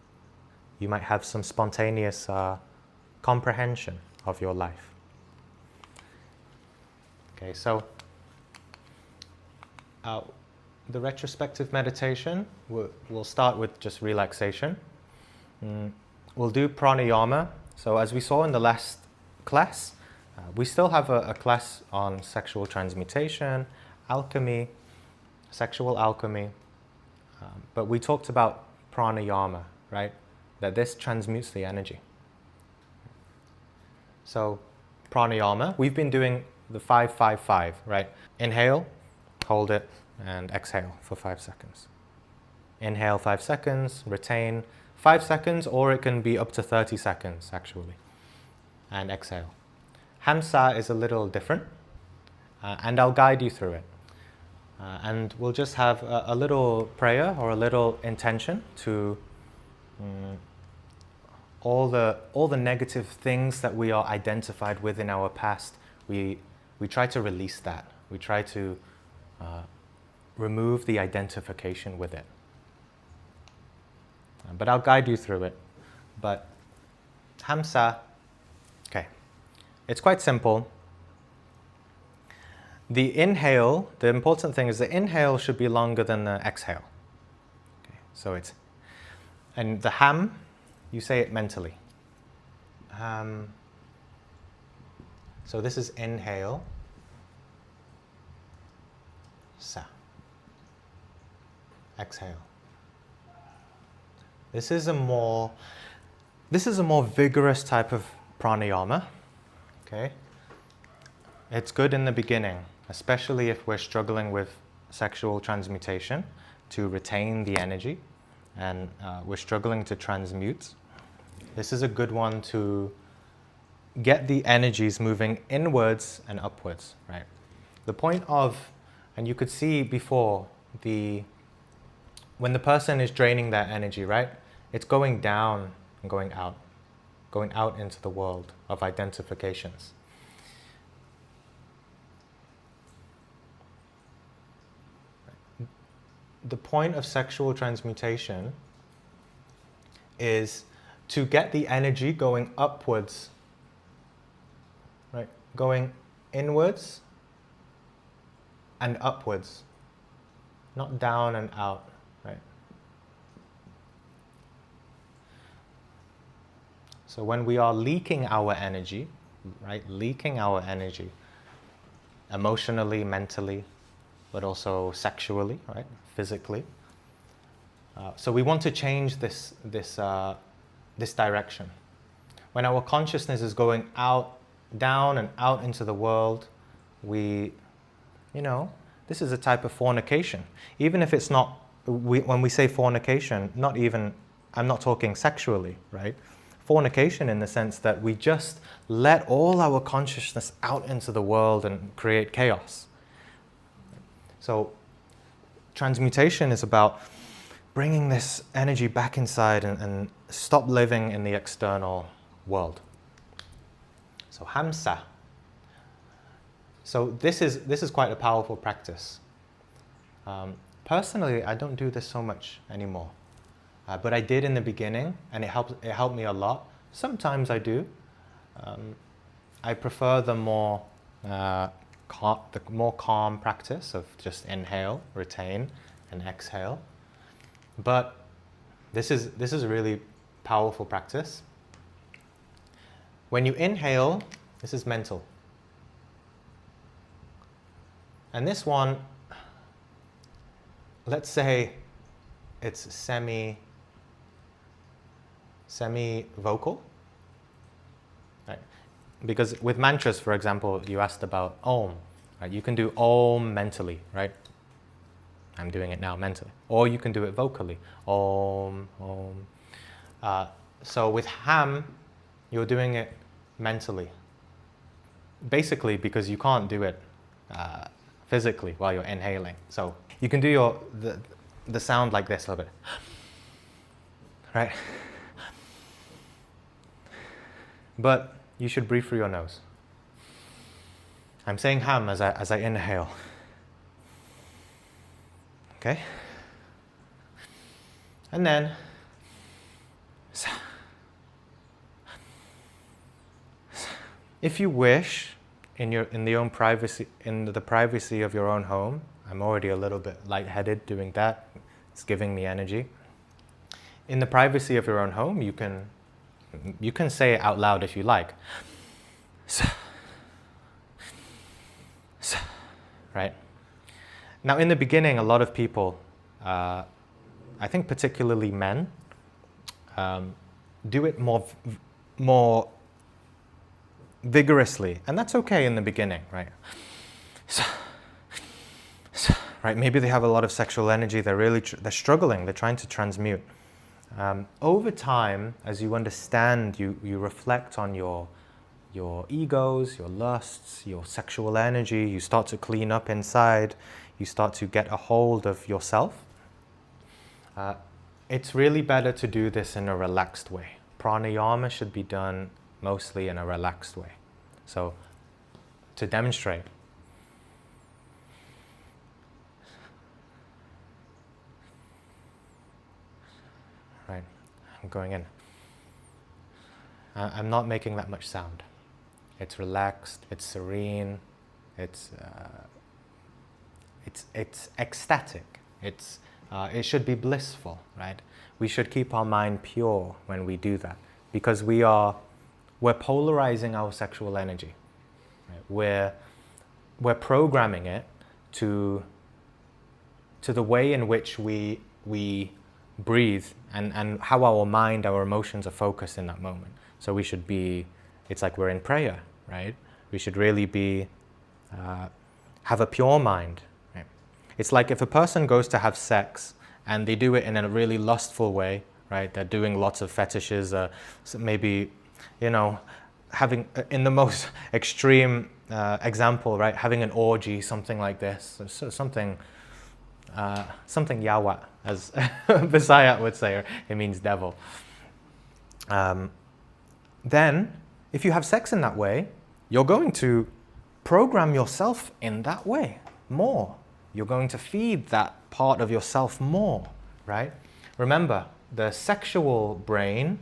You might have some spontaneous comprehension of your life. Okay, so the retrospective meditation, we'll start with just relaxation. We'll do pranayama. So as we saw in the last class, we still have a class on sexual transmutation, alchemy, sexual alchemy, but we talked about pranayama, right? That this transmutes the energy. So pranayama, we've been doing the 5-5-5, right? Inhale, hold it, and exhale for 5 seconds. Inhale 5 seconds, retain 5 seconds, or it can be up to 30 seconds actually, and exhale. HAM SA is a little different, and I'll guide you through it. And we'll just have a little prayer or a little intention to all the negative things that we are identified with in our past. We try to release that. We try to remove the identification with it. But I'll guide you through it. But HAM SA, okay, it's quite simple. The inhale, the important thing is the inhale should be longer than the exhale. Okay, so it's, and the HAM, you say it mentally. So this is inhale, sa. Exhale. This is a more vigorous type of pranayama. Okay. It's good in the beginning, especially if we're struggling with sexual transmutation, to retain the energy, and we're struggling to transmute. This is a good one to get the energies moving inwards and upwards, right? The point of, and you could see before, when the person is draining that energy, right? It's going down and going out into the world of identifications. The point of sexual transmutation is to get the energy going upwards, right? Going inwards and upwards, not down and out, right? So when we are leaking our energy, right? Leaking our energy, emotionally, mentally, but also sexually, right? Physically. So we want to change this direction. When our consciousness is going out, down and out into the world, this is a type of fornication. Even if it's not, when we say fornication, I'm not talking sexually, right? Fornication in the sense that we just let all our consciousness out into the world and create chaos. So transmutation is about bringing this energy back inside and stop living in the external world. So HAM SA. So this is quite a powerful practice. Personally, I don't do this so much anymore, but I did in the beginning, and it helped me a lot. Sometimes I do. I prefer the more calm practice of just inhale, retain, and exhale. But this is a really powerful practice. When you inhale, this is mental. And this one, let's say it's semi-vocal. Right? Because with mantras, for example, you asked about Om. Right? You can do Om mentally, right? I'm doing it now mentally. Or you can do it vocally. Om, Om. So with HAM, you're doing it mentally. Basically because you can't do it physically while you're inhaling. So you can do the sound like this a little bit. Right? But you should breathe through your nose. I'm saying HAM as I inhale. Okay? And then if you wish, in the privacy of your own home, I'm already a little bit lightheaded doing that. It's giving me energy. In the privacy of your own home, you can say it out loud if you like. Right? Now, in the beginning, a lot of people, I think particularly men, do it more vigorously, and that's okay in the beginning, right? Right? Maybe they have a lot of sexual energy. They're struggling. They're trying to transmute. Over time, as you understand, you reflect on your egos, your lusts, your sexual energy. You start to clean up inside. You start to get a hold of yourself. It's really better to do this in a relaxed way. Pranayama should be done mostly in a relaxed way. So, to demonstrate. Right, I'm going in. I'm not making that much sound. It's relaxed, it's serene, it's ecstatic. It should be blissful, right? We should keep our mind pure when we do that, because we're polarizing our sexual energy. Right? We're programming it to the way in which we breathe and how our mind, our emotions are focused in that moment. So we should be, it's like we're in prayer, right? We should really have a pure mind. Right? It's like if a person goes to have sex and they do it in a really lustful way, right? They're doing lots of fetishes, so maybe, having, in the most extreme example, right? Having an orgy, something like this, so something yawa, as Visayat would say, it means devil. Then, if you have sex in that way, you're going to program yourself in that way more. You're going to feed that part of yourself more, right? Remember, the sexual brain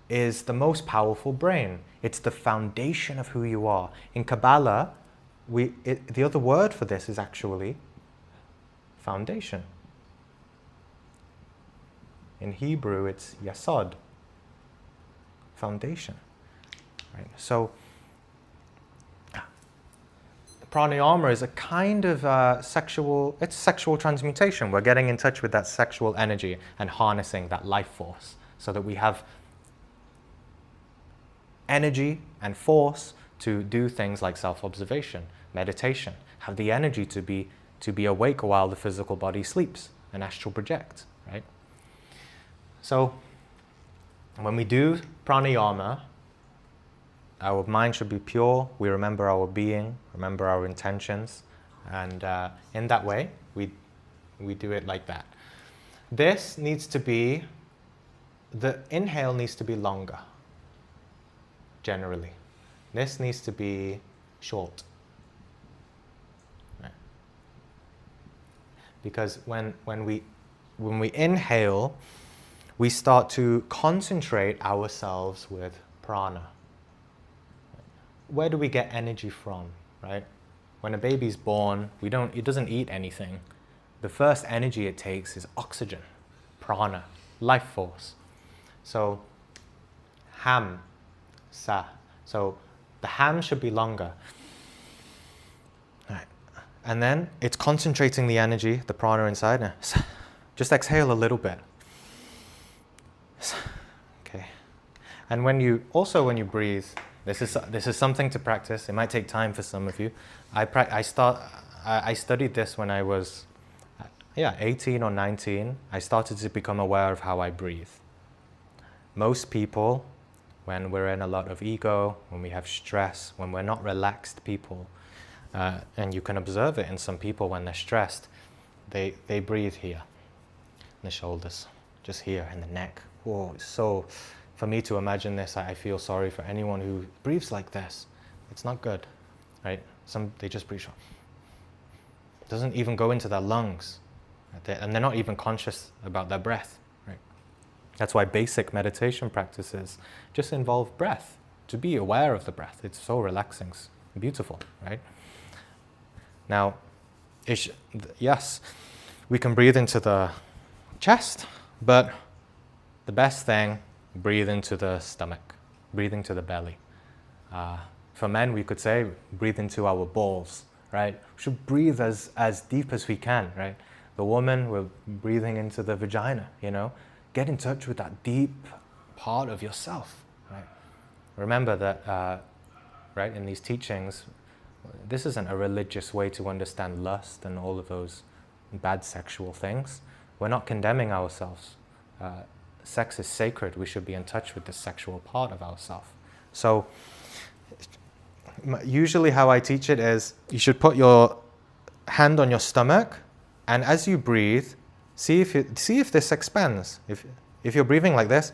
is the most powerful brain. It's the foundation of who you are. In Kabbalah, the other word for this is actually foundation. In Hebrew, it's yasod, foundation. Right? So, pranayama is a kind of sexual transmutation. We're getting in touch with that sexual energy and harnessing that life force so that we have energy and force to do things like self-observation, meditation, have the energy to be awake while the physical body sleeps and astral project, right? So when we do pranayama, our mind should be pure. We remember our being, remember our intentions, and in that way, we do it like that. This needs to be, the inhale needs to be longer, generally. This needs to be short. Right. Because when we inhale, we start to concentrate ourselves with prana. Where do we get energy from, right? When a baby's born, it doesn't eat anything. The first energy it takes is oxygen, prana, life force. So, ham, sa. So, the ham should be longer. Right. And then it's concentrating the energy, the prana inside. Now, just exhale a little bit. Okay. And when you breathe, this is something to practice. It might take time for some of you. I studied this when I was 18 or 19. I started to become aware of how I breathe. Most people, when we're in a lot of ego, when we have stress, when we're not relaxed people, and you can observe it in some people when they're stressed, they breathe here, in the shoulders, just here in the neck. Whoa, so for me to imagine this, I feel sorry for anyone who breathes like this. It's not good, right? They just breathe short. It doesn't even go into their lungs, and they're not even conscious about their breath, right? That's why basic meditation practices just involve breath, to be aware of the breath. It's so relaxing, beautiful, right? Now, yes, we can breathe into the chest, but the best thing, breathe into the stomach, breathe into the belly. For men, we could say, breathe into our balls, right? We should breathe as deep as we can, right? The woman, we're breathing into the vagina, Get in touch with that deep part of yourself, right? Remember that, right, in these teachings, this isn't a religious way to understand lust and all of those bad sexual things. We're not condemning ourselves. Sex is sacred. We should be in touch with the sexual part of ourselves. So, usually how I teach it is, you should put your hand on your stomach, and as you breathe, see if this expands. If you're breathing like this,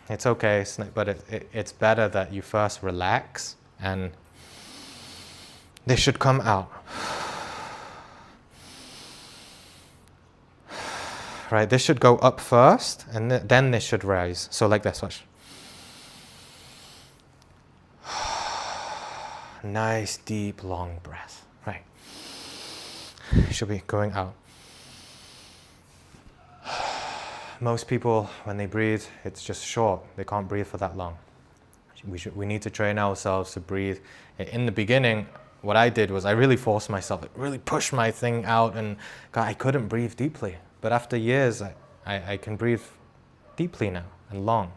it's okay, but it's better that you first relax, and this should come out. Right, this should go up first, and then this should rise. So like this, watch. Nice, deep, long breath. Right. It should be going out. Most people, when they breathe, it's just short. They can't breathe for that long. We need to train ourselves to breathe. In the beginning, what I did was I really forced myself, really pushed my thing out, and I couldn't breathe deeply. But after years, I can breathe deeply now and long,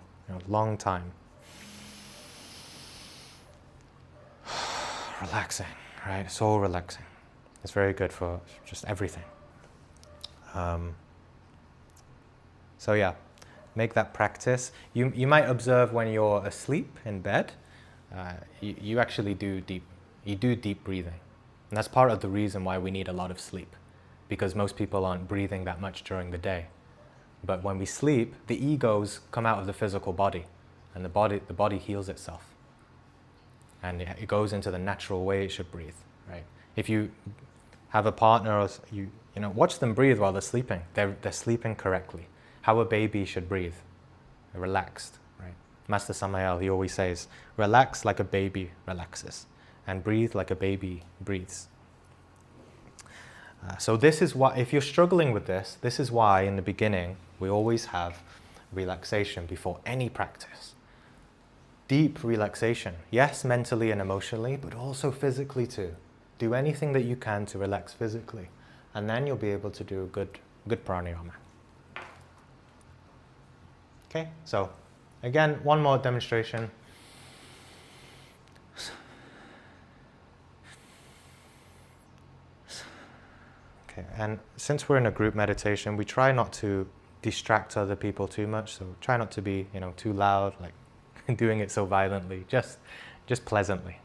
long time. Relaxing, right? So relaxing. It's very good for just everything. So yeah, make that practice. You might observe when you're asleep in bed, you actually do deep breathing. And that's part of the reason why we need a lot of sleep, because most people aren't breathing that much during the day. But when we sleep, the egos come out of the physical body, and the body heals itself. And it goes into the natural way it should breathe, right? If you have a partner, or watch them breathe while they're sleeping. They're sleeping correctly. How a baby should breathe, relaxed, right? Master Samael, he always says, relax like a baby relaxes, and breathe like a baby breathes. So this is why, if you're struggling with this is why in the beginning we always have relaxation before any practice. Deep relaxation, yes, mentally and emotionally, but also physically too. Do anything that you can to relax physically, and then you'll be able to do good pranayama. Okay, so again, one more demonstration. Okay, and since we're in a group meditation, we try not to distract other people too much. So try not to be, too loud, like doing it so violently. Just pleasantly,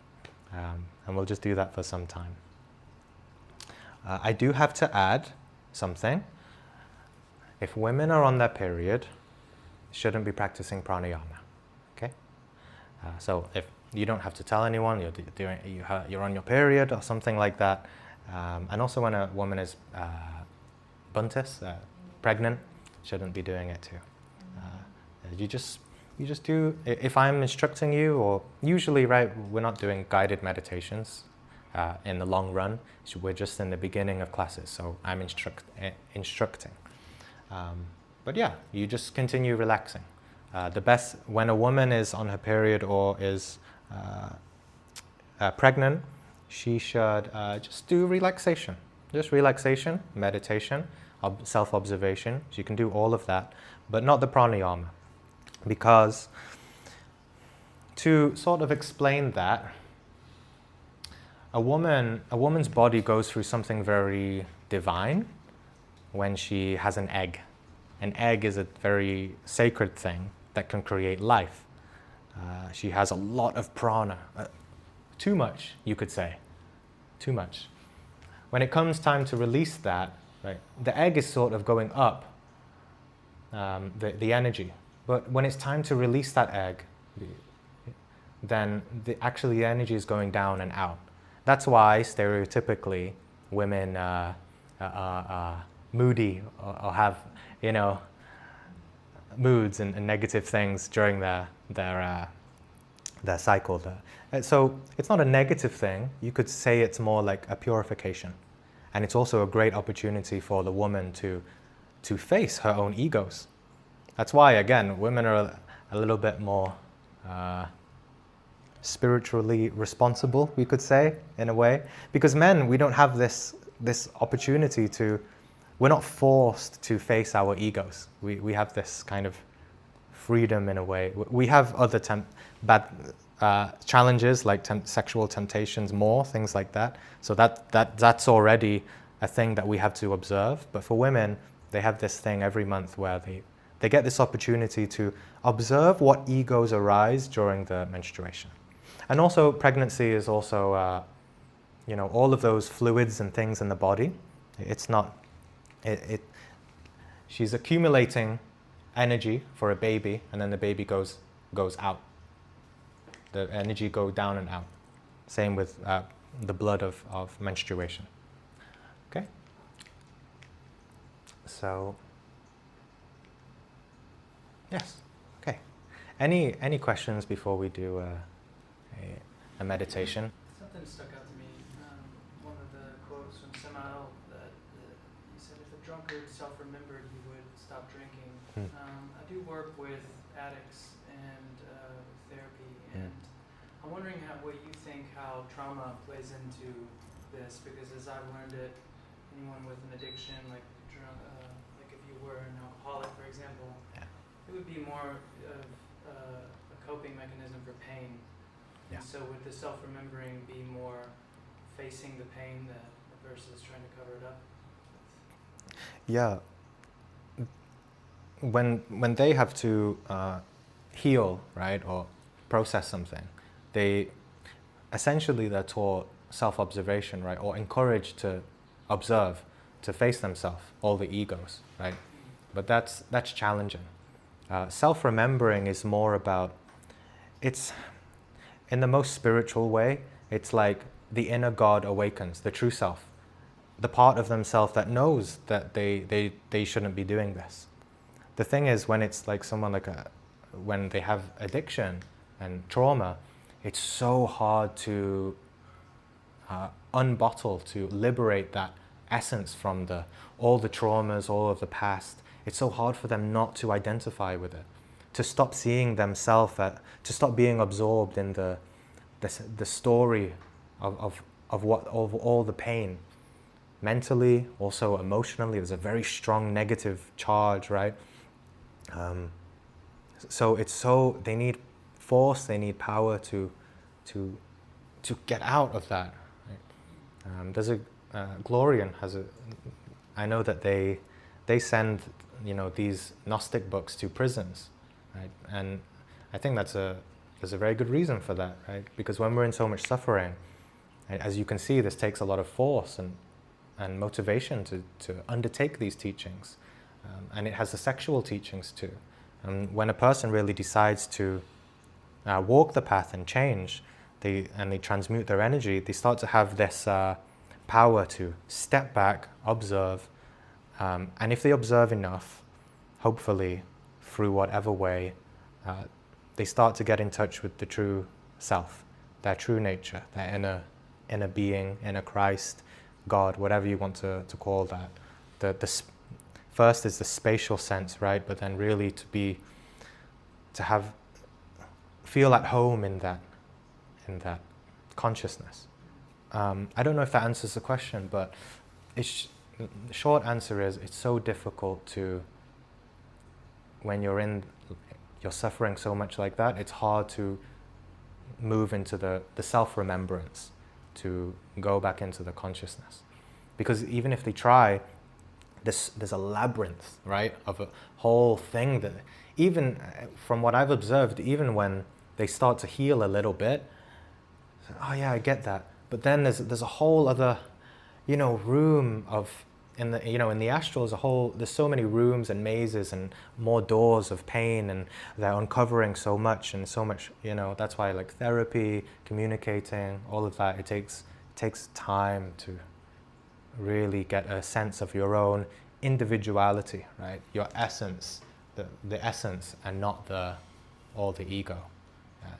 and we'll just do that for some time. I do have to add something. If women are on their period, shouldn't be practicing pranayama. Okay, So if you don't have to tell anyone you're on your period or something like that. And also when a woman is buntis, pregnant, shouldn't be doing it too. You just do, if I'm instructing you, or usually, right, we're not doing guided meditations in the long run. So we're just in the beginning of classes, so I'm instructing. But yeah, you just continue relaxing. The best, when a woman is on her period or is pregnant, she should just do relaxation. Just relaxation, meditation, self-observation. So you can do all of that, but not the pranayama. Because to sort of explain that, a woman's body goes through something very divine when she has an egg. An egg is a very sacred thing that can create life. She has a lot of prana. Too much, you could say. Too much. When it comes time to release that, right, the egg is sort of going up, the energy. But when it's time to release that egg, then actually the energy is going down and out. That's why stereotypically women are moody or have, moods and negative things during their cycle. So it's not a negative thing. You could say it's more like a purification. And it's also a great opportunity for the woman to face her own egos. That's why, again, women are a little bit more spiritually responsible, we could say, in a way. Because men, we don't have this opportunity we're not forced to face our egos. We have this kind of freedom in a way. We have other bad challenges like sexual temptations, things like that. So that's already a thing that we have to observe. But for women, they have this thing every month where they get this opportunity to observe what egos arise during the menstruation. And also pregnancy is also, all of those fluids and things in the body. It's not, she's accumulating energy for a baby, and then the baby goes out. The energy goes down and out. Same with the blood of menstruation. Okay? So, yes. Okay. Any questions before we do a meditation? Something stuck out to me. One of the quotes from Samael that he said, if a drunkard self-remembered, he would stop drinking. I do work with addicts and therapy, and I'm wondering what you think how trauma plays into this, because as I've learned it, anyone with an addiction, like if you were an alcoholic, for example, it would be more of a coping mechanism for pain. Yeah. And so would the self-remembering be more facing the pain versus trying to cover it up? Yeah. When they have to heal, right, or process something, they're taught self-observation, right, or encouraged to observe, to face themselves, all the egos, right? But that's challenging. Self-remembering is more about, it's in the most spiritual way, it's like the inner God awakens, the true self, the part of themselves that knows that they shouldn't be doing this. The thing is, when it's like someone when they have addiction and trauma, it's so hard to unbottle, to liberate that essence from all the traumas, all of the past. It's so hard for them not to identify with it, to stop seeing themselves, to stop being absorbed in the story of all the pain. Mentally, also emotionally, there's a very strong negative charge, right? So they need force, they need power to get out of that. Right? There's Glorian has I know that they send these Gnostic books to prisons, right? And I think there's a very good reason for that, right? Because when we're in so much suffering, as you can see, this takes a lot of force and motivation to undertake these teachings. And it has the sexual teachings too. And when a person really decides to walk the path and change, and they transmute their energy, they start to have this power to step back, observe, and if they observe enough, hopefully, through whatever way, they start to get in touch with the true self, their true nature, their inner being, inner Christ, God, whatever you want to call that. First is the spatial sense, right? But then really feel at home in that consciousness. I don't know if that answers the question, but the short answer is it's so difficult to, when you're suffering so much like that, it's hard to move into the self-remembrance, to go back into the consciousness. Because even if they try, there's a labyrinth, right, of a whole thing that, even from what I've observed, even when they start to heal a little bit, oh yeah, I get that. But then there's a whole other, room of, in the astral there's so many rooms and mazes and more doors of pain, and they're uncovering so much, that's why like therapy, communicating, all of that, it takes time to really get a sense of your own individuality, right? Your essence, the essence, and not all the ego.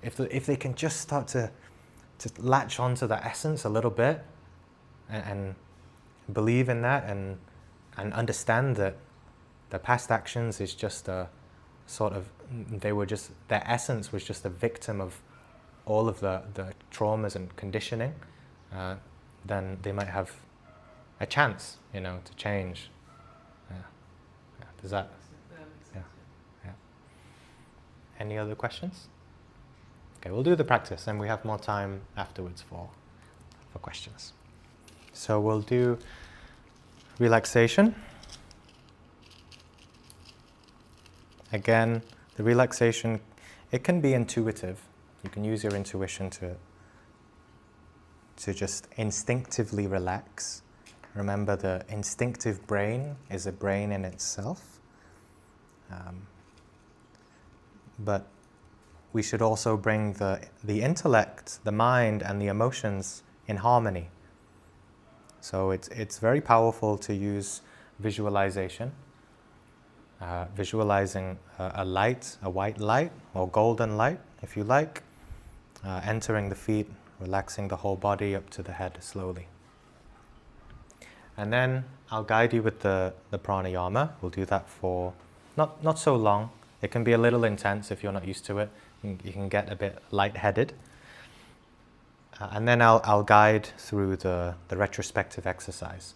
If they can just start to latch onto that essence a little bit, and believe in that, and understand that the past actions is just a sort of, their essence was just a victim of all of the traumas and conditioning, then they might have a chance, to change. Does that? Yeah. Yeah. Any other questions? Okay, we'll do the practice, and we have more time afterwards for questions. So we'll do relaxation. Again, the relaxation, it can be intuitive. You can use your intuition to just instinctively relax. Remember, the instinctive brain is a brain in itself. But we should also bring the intellect, the mind, and the emotions in harmony. So it's very powerful to use visualization, visualizing a light, a white light, or golden light, if you like, entering the feet, relaxing the whole body up to the head slowly. And then I'll guide you with the pranayama. We'll do that for not so long. It can be a little intense if you're not used to it. You can get a bit lightheaded. And then I'll guide through the retrospective exercise.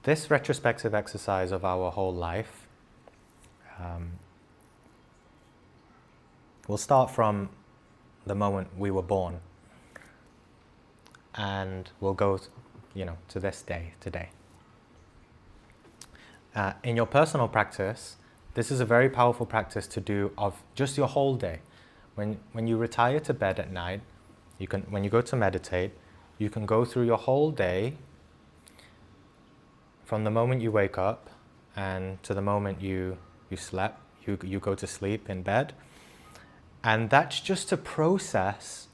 This retrospective exercise of our whole life will start from the moment we were born, and we'll go to this day, today. In your personal practice, this is a very powerful practice to do of just your whole day. When you retire to bed at night, when you go to meditate, you can go through your whole day from the moment you wake up and to the moment you slept, you go to sleep in bed. And that's just to process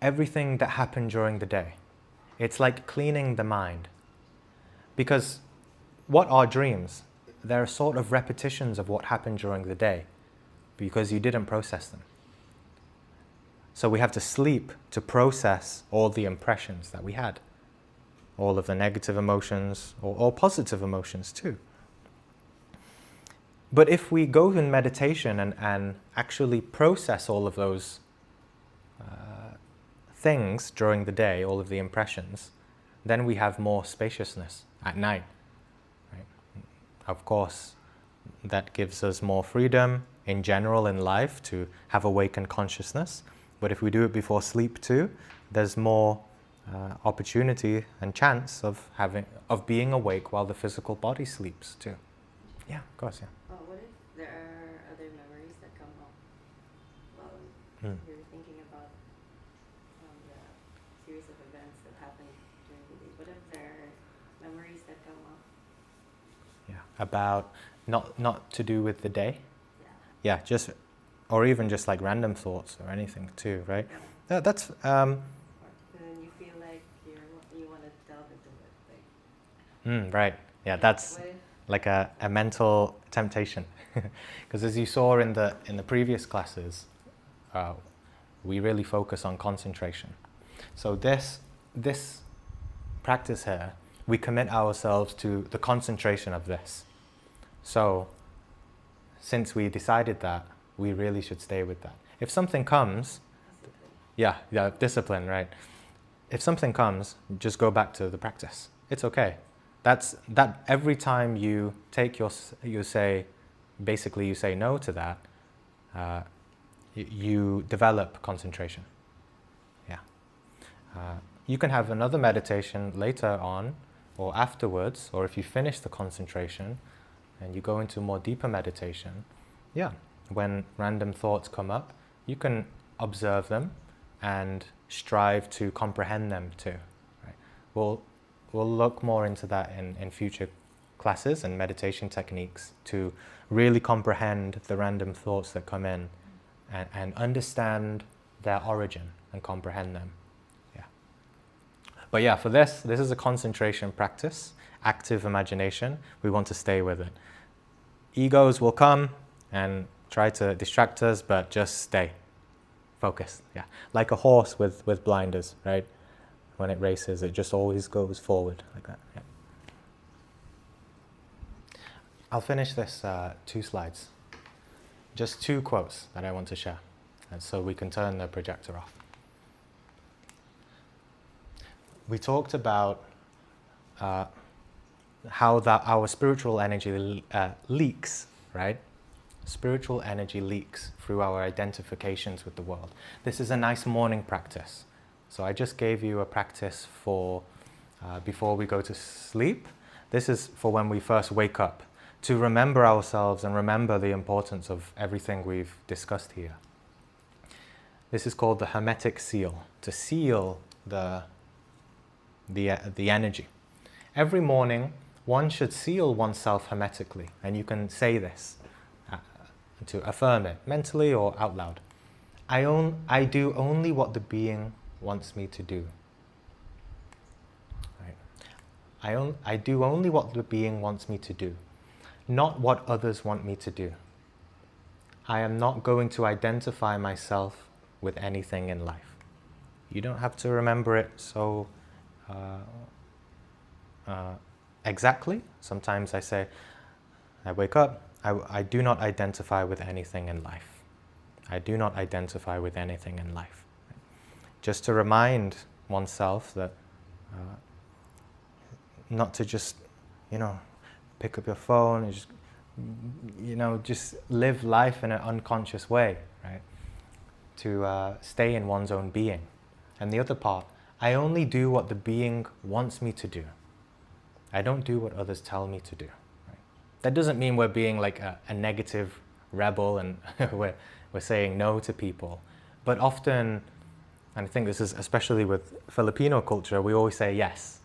everything that happened during the day. It's like cleaning the mind. Because what are dreams? They're sort of repetitions of what happened during the day because you didn't process them. So we have to sleep to process all the impressions that we had, all of the negative emotions or positive emotions too. But if we go in meditation and actually process all of those things during the day, all of the impressions, then we have more spaciousness at night. Right? Of course, that gives us more freedom in general in life to have awakened consciousness. But if we do it before sleep too, there's more opportunity and chance of being awake while the physical body sleeps too. Yeah, of course, yeah. What if there are other memories that come up while you're thinking about the series of events that happened during the day? What if there are memories that come up? Yeah, about not to do with the day. Yeah. Yeah, just or even just like random thoughts or anything too, right? That's And then you feel like you want to delve into it, like. right. Yeah, that's What if? like a mental temptation, because as you saw in the previous classes, we really focus on concentration. So this practice here, we commit ourselves to the concentration of this. So since we decided that, we really should stay with that. If something comes, discipline, right? If something comes, just go back to the practice. It's okay. That every time you take you say no to that, you develop concentration. Yeah. You can have another meditation later on or afterwards, or if you finish the concentration and you go into more deeper meditation, when random thoughts come up, you can observe them and strive to comprehend them too. Right? We'll look more into that in future classes and meditation techniques to really comprehend the random thoughts that come in and understand their origin and comprehend them. Yeah. But yeah, for this is a concentration practice, active imagination. We want to stay with it. Egos will come and try to distract us, but just stay focused. Yeah, like a horse with blinders, right? When it races, it just always goes forward like that. Yeah. I'll finish this 2 slides. Just 2 quotes that I want to share, and so we can turn the projector off. We talked about how that our spiritual energy leaks, right? Spiritual energy leaks through our identifications with the world. This is a nice morning practice. So I just gave you a practice for before we go to sleep. This is for when we first wake up, to remember ourselves and remember the importance of everything we've discussed here. This is called the Hermetic seal, to seal the energy. Every morning, one should seal oneself hermetically, and you can say this to affirm it mentally or out loud. I do only what the being wants me to do. Right. I do only what the being wants me to do, not what others want me to do. I am not going to identify myself with anything in life. You don't have to remember it so exactly. Sometimes I say, I wake up, I do not identify with anything in life. I do not identify with anything in life. Just to remind oneself that not to just, pick up your phone and just live life in an unconscious way, right? To stay in one's own being. And the other part, I only do what the being wants me to do. I don't do what others tell me to do. Right? That doesn't mean we're being like a negative rebel and we're saying no to people. But often, and I think this is especially with Filipino culture, we always say yes,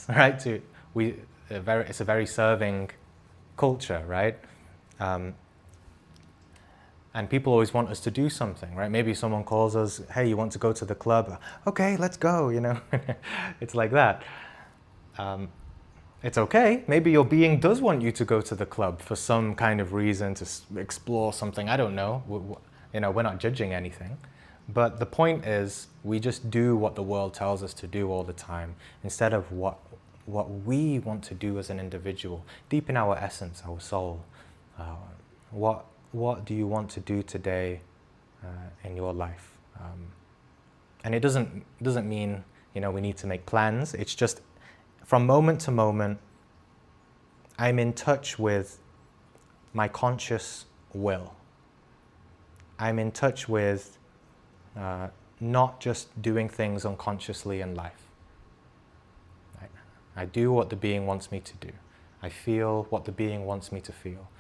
right? It's a very serving culture, right? And people always want us to do something, right? Maybe someone calls us, hey, you want to go to the club? Okay, let's go, It's like that. It's okay. Maybe your being does want you to go to the club for some kind of reason, to explore something. I don't know. We're not judging anything. But the point is, we just do what the world tells us to do all the time, instead of what we want to do as an individual, deep in our essence, our soul. What do you want to do today in your life? And it doesn't mean we need to make plans. It's just from moment to moment, I'm in touch with my conscious will. I'm in touch with not just doing things unconsciously in life. Right? I do what the being wants me to do. I feel what the being wants me to feel.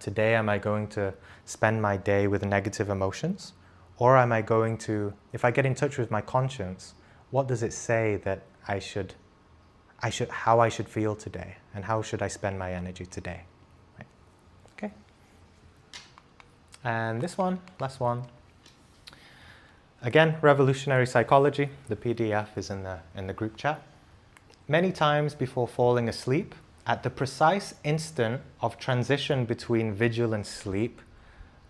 Today, am I going to spend my day with negative emotions? Or am I going to, if I get in touch with my conscience, what does it say that how I should feel today? And how should I spend my energy today? Right? Okay. And this one, last one. Again, revolutionary psychology. The PDF is in the group chat. Many times before falling asleep, at the precise instant of transition between vigil and sleep,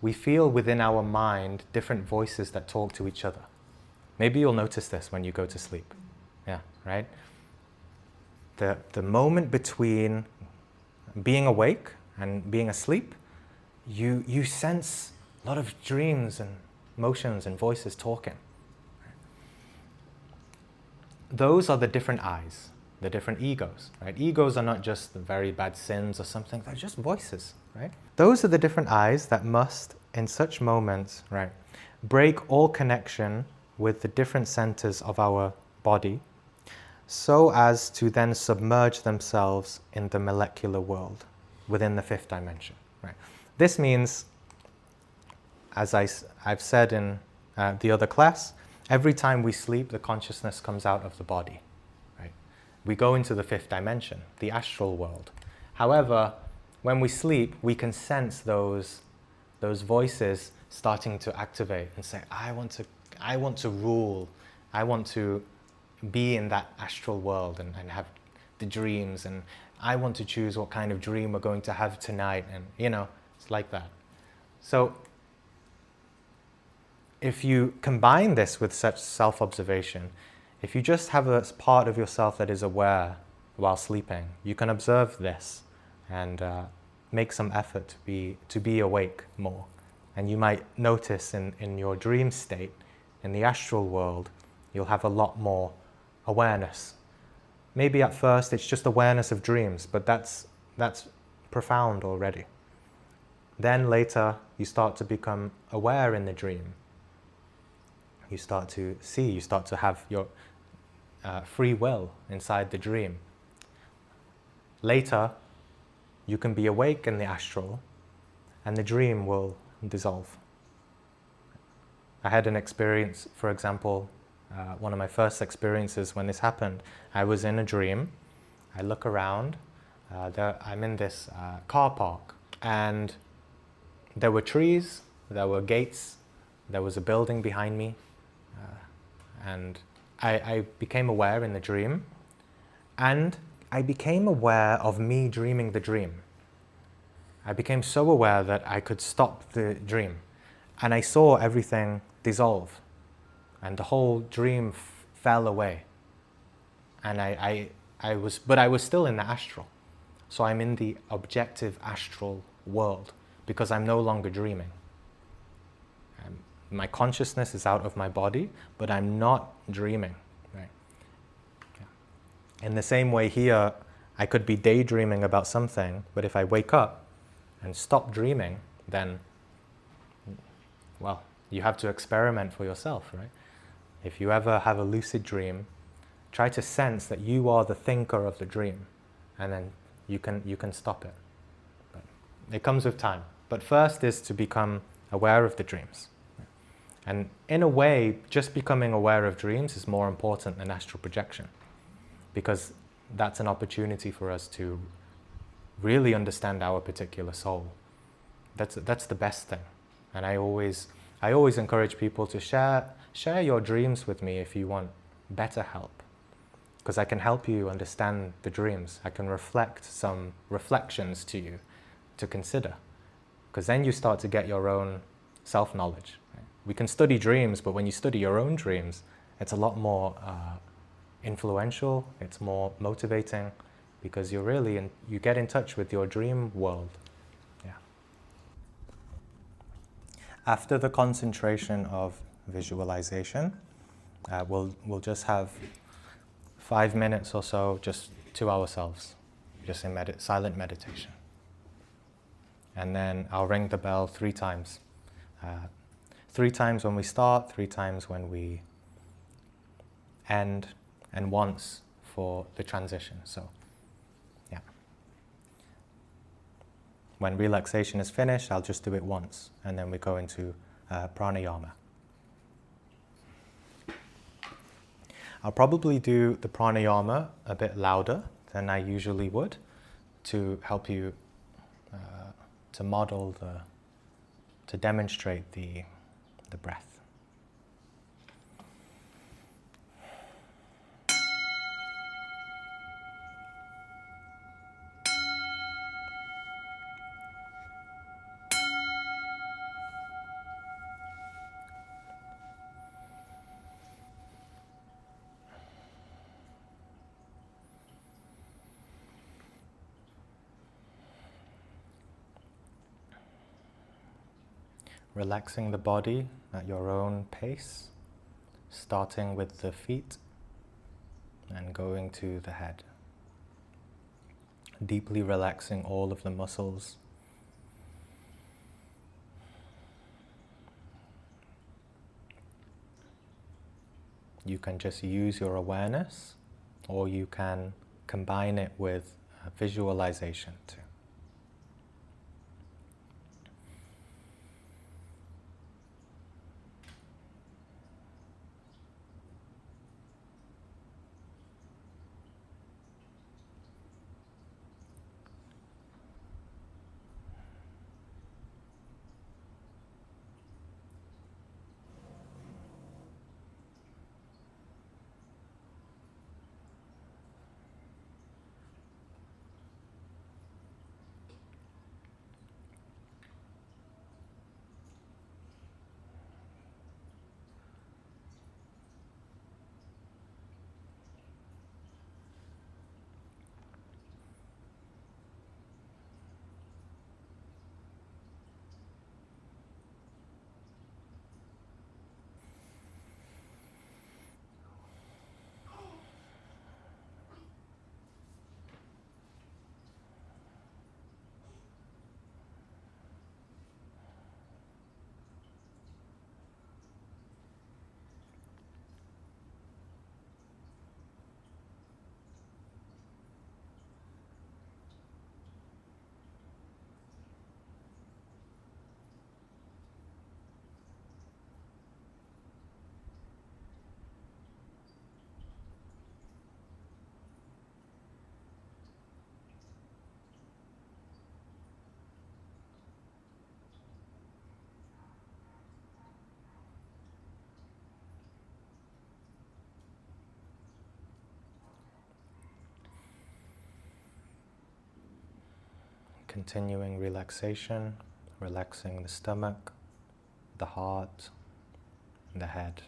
we feel within our mind different voices that talk to each other. Maybe you'll notice this when you go to sleep. Yeah, right? The moment between being awake and being asleep, you sense a lot of dreams and motions and voices talking. Those are the different eyes, the different egos, right? Egos are not just the very bad sins or something, they're just voices, right? Those are the different eyes that must, in such moments, right, break all connection with the different centers of our body, so as to then submerge themselves in the molecular world within the fifth dimension, right? This means, as I've said in the other class, every time we sleep, the consciousness comes out of the body, right? We go into the fifth dimension, the astral world. However, when we sleep, we can sense those voices starting to activate and say, I want to rule, I want to be in that astral world and have the dreams, and I want to choose what kind of dream we're going to have tonight, and it's like that. So if you combine this with such self-observation, if you just have a part of yourself that is aware while sleeping, you can observe this and make some effort to be awake more. And you might notice in your dream state, in the astral world, you'll have a lot more awareness. Maybe at first it's just awareness of dreams, but that's profound already. Then later you start to become aware in the dream. You start to see, you start to have your free will inside the dream. Later, you can be awake in the astral, and the dream will dissolve. I had an experience, for example, one of my first experiences when this happened, I was in a dream. I look around, I'm in this car park, and there were trees, there were gates, there was a building behind me, and I became aware in the dream, and I became aware of me dreaming the dream. I became so aware that I could stop the dream, and I saw everything dissolve, and the whole dream fell away. And I was still in the astral, so I'm in the objective astral world because I'm no longer dreaming. My consciousness is out of my body, but I'm not dreaming. Right? Yeah. In the same way here, I could be daydreaming about something, but if I wake up and stop dreaming, then, well, you have to experiment for yourself, right? If you ever have a lucid dream, try to sense that you are the thinker of the dream, and then you can stop it. But it comes with time. But first is to become aware of the dreams. And in a way, just becoming aware of dreams is more important than astral projection, because that's an opportunity for us to really understand our particular soul. That's the best thing. And I always encourage people to share your dreams with me if you want better help, because I can help you understand the dreams. I can reflect some reflections to you to consider, because then you start to get your own self-knowledge. Right? We can study dreams, but when you study your own dreams, it's a lot more influential, it's more motivating, because you get in touch with your dream world. Yeah. After the concentration of visualization, we'll just have 5 minutes or so just to ourselves, just in silent meditation. And then I'll ring the bell 3 times. 3 times when we start, 3 times when we end, and once for the transition. So, yeah. When relaxation is finished, I'll just do it once, and then we go into pranayama. I'll probably do the pranayama a bit louder than I usually would to help you to model to demonstrate the breath. Relaxing the body at your own pace, starting with the feet and going to the head. Deeply relaxing all of the muscles. You can just use your awareness, or you can combine it with visualization too. Continuing relaxation, relaxing the stomach, the heart, the head.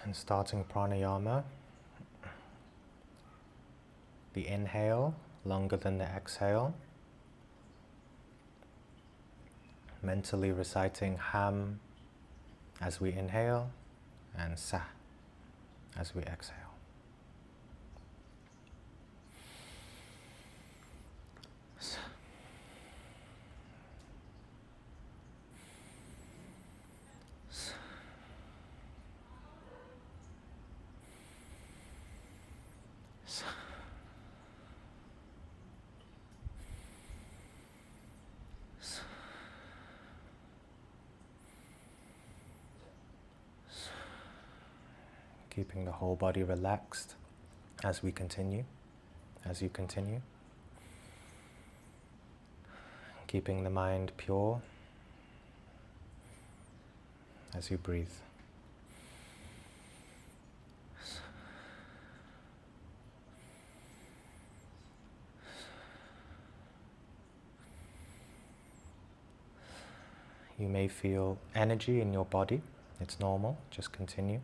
And starting pranayama, the inhale longer than the exhale, mentally reciting HAM as we inhale and SA as we exhale. keeping the whole body relaxed as we continue, as you continue. Keeping the mind pure as you breathe. You may feel energy in your body. It's normal, just continue.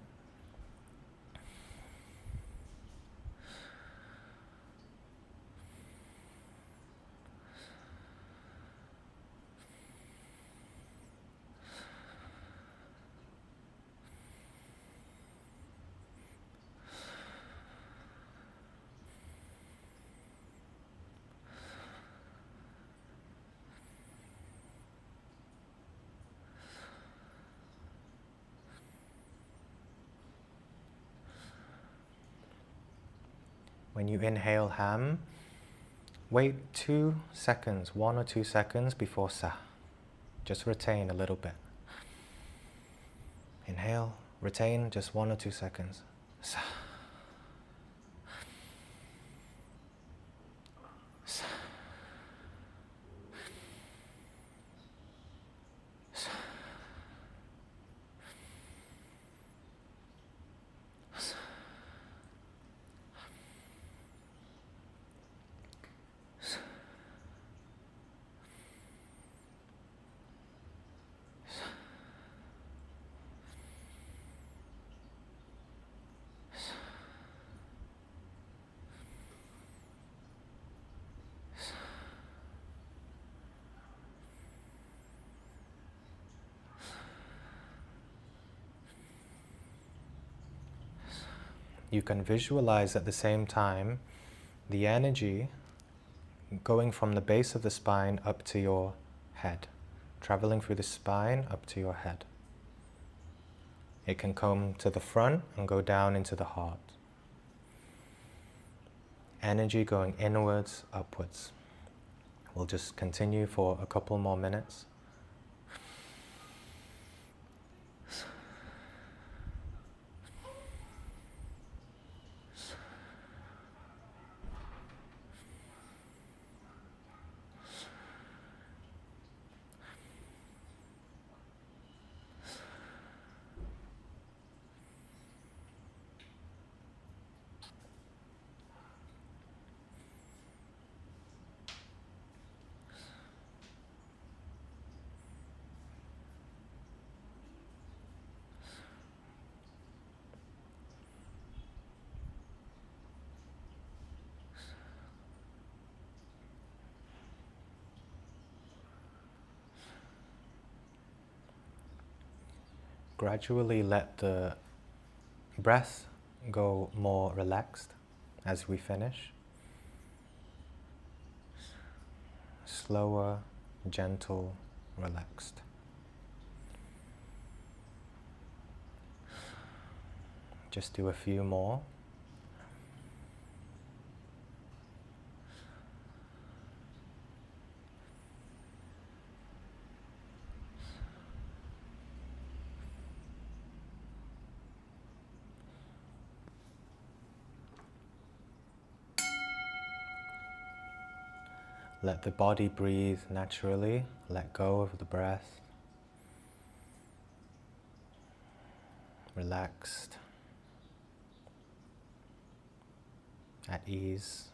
When you inhale ham, wait 2 seconds, 1 or 2 seconds before sa. Just retain a little bit. Inhale, retain just 1 or 2 seconds. Sa. Sa. Sa. You can visualize at the same time the energy going from the base of the spine up to your head, traveling through the spine up to your head. It can come to the front and go down into the heart. Energy going inwards, upwards. We'll just continue for a couple more minutes. Gradually let the breath go more relaxed as we finish. Slower, gentle, relaxed. Just do a few more. Let the body breathe naturally, let go of the breath. Relaxed, at ease.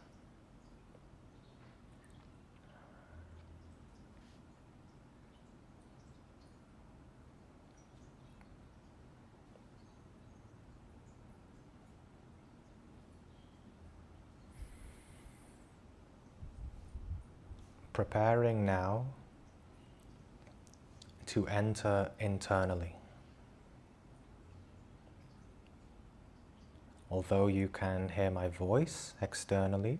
Preparing now to enter internally. Although you can hear my voice externally,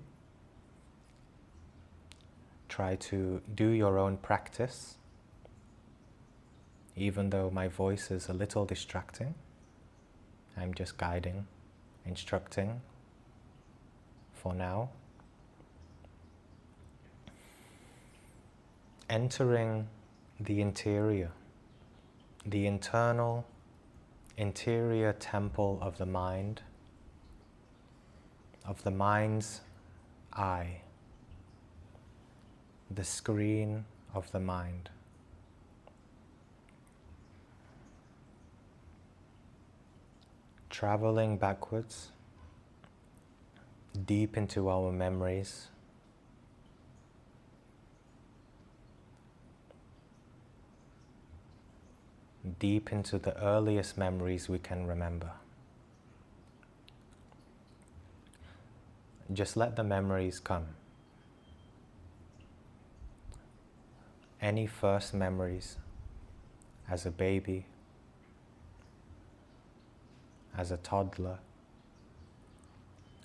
try to do your own practice, even though my voice is a little distracting. I'm just guiding, instructing for now. Entering the interior, the internal interior temple of the mind's eye, the screen of the mind. Traveling backwards, deep into our memories, deep into the earliest memories we can remember. Just let the memories come. Any first memories as a baby, as a toddler,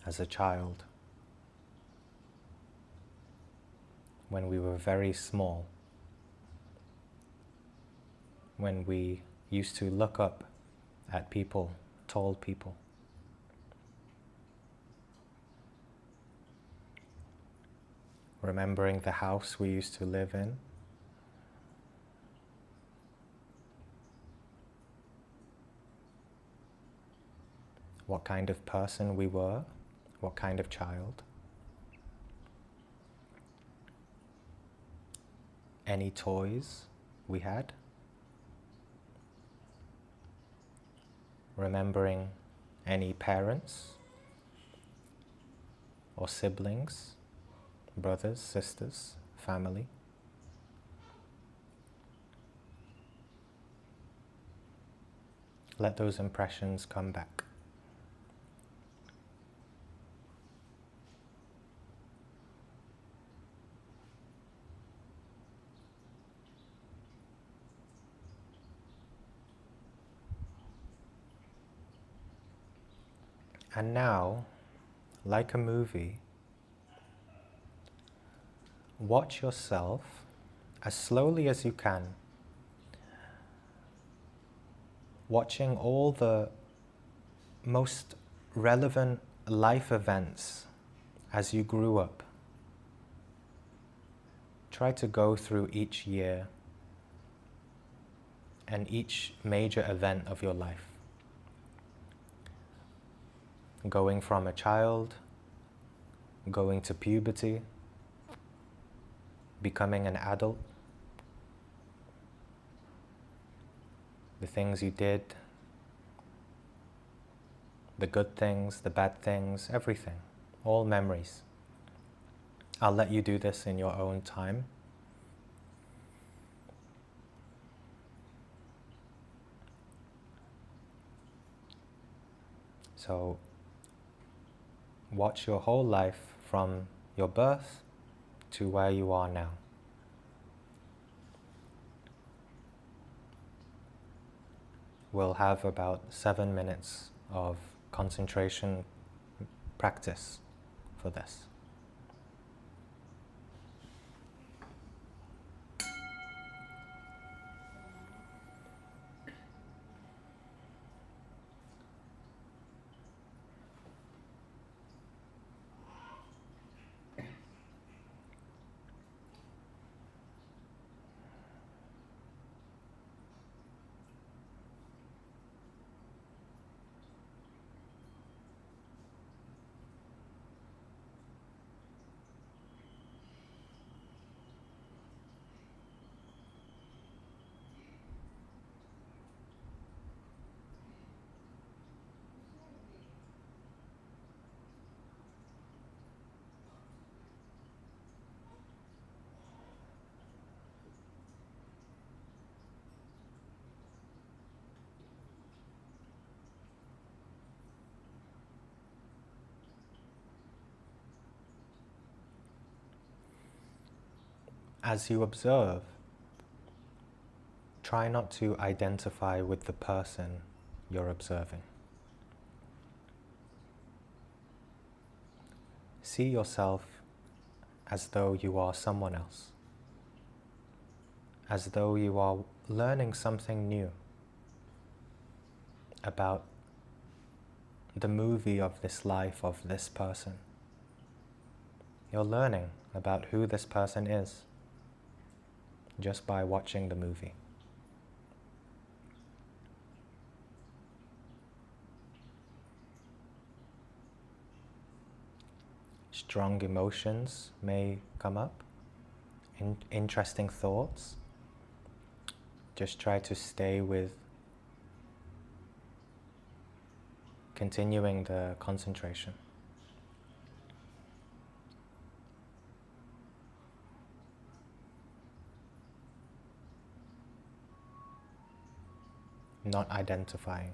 as a child, when we were very small, when we used to look up at people, tall people. Remembering the house we used to live in. What kind of person we were, what kind of child. Any toys we had. Remembering any parents or siblings, brothers, sisters, family. Let those impressions come back. And now, like a movie, watch yourself as slowly as you can, watching all the most relevant life events as you grew up. Try to go through each year and each major event of your life. Going from a child, going to puberty, becoming an adult, the things you did, the good things, the bad things, everything, all memories. I'll let you do this in your own time. So, watch your whole life from your birth to where you are now. We'll have about 7 minutes of concentration practice for this. As you observe, try not to identify with the person you're observing. See yourself as though you are someone else, as though you are learning something new about the movie of this life of this person. You're learning about who this person is just by watching the movie. strong emotions may come up, interesting thoughts. Just try to stay with continuing the concentration. Not identifying.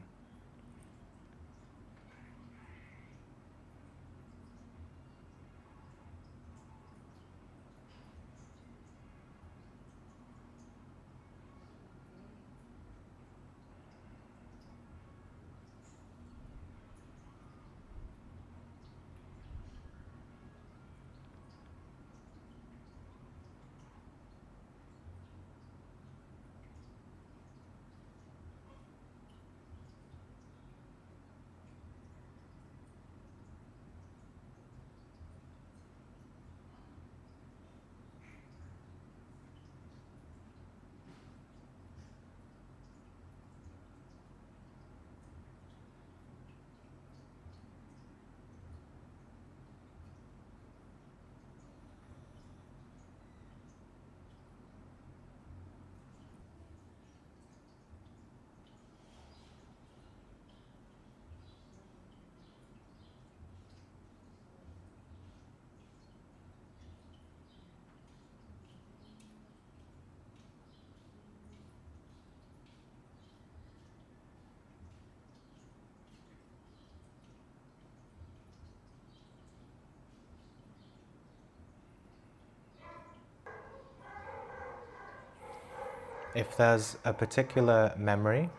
If there's a particular memory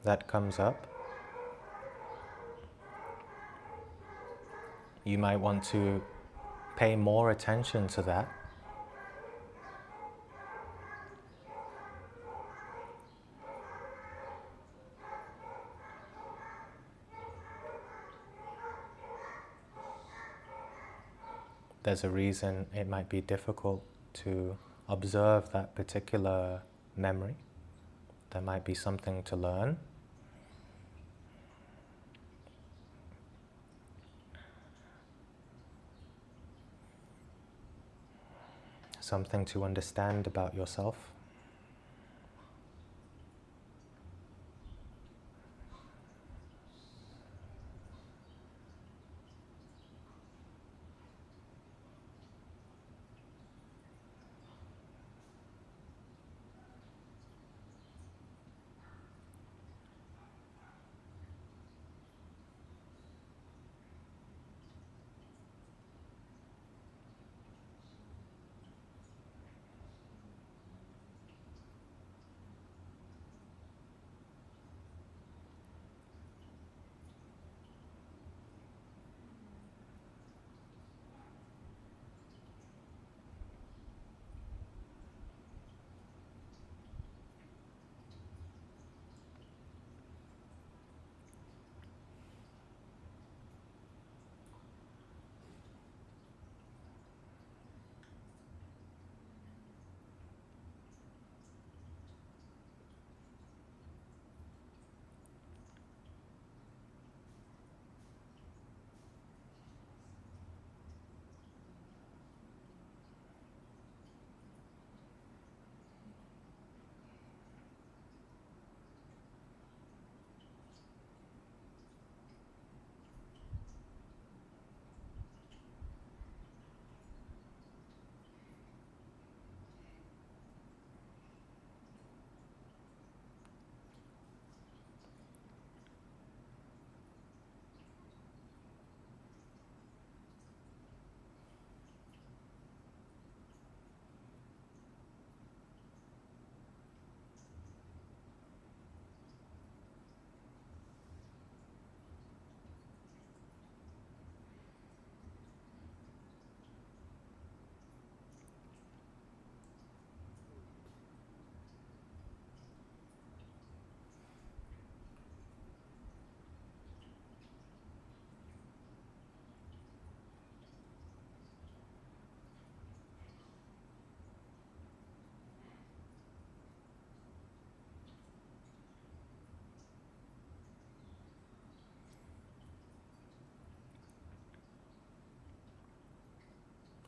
that comes up, you might want to pay more attention to that. There's a reason it might be difficult to observe that particular memory. There might be something to learn. Something to understand about yourself.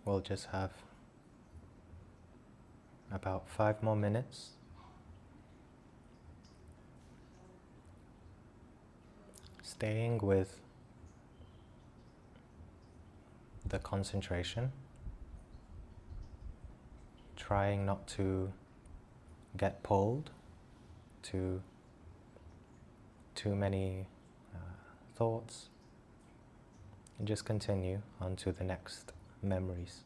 we'll just have about 5 more minutes. Staying with the concentration, trying not to get pulled to too many thoughts, and just continue on to the next memories.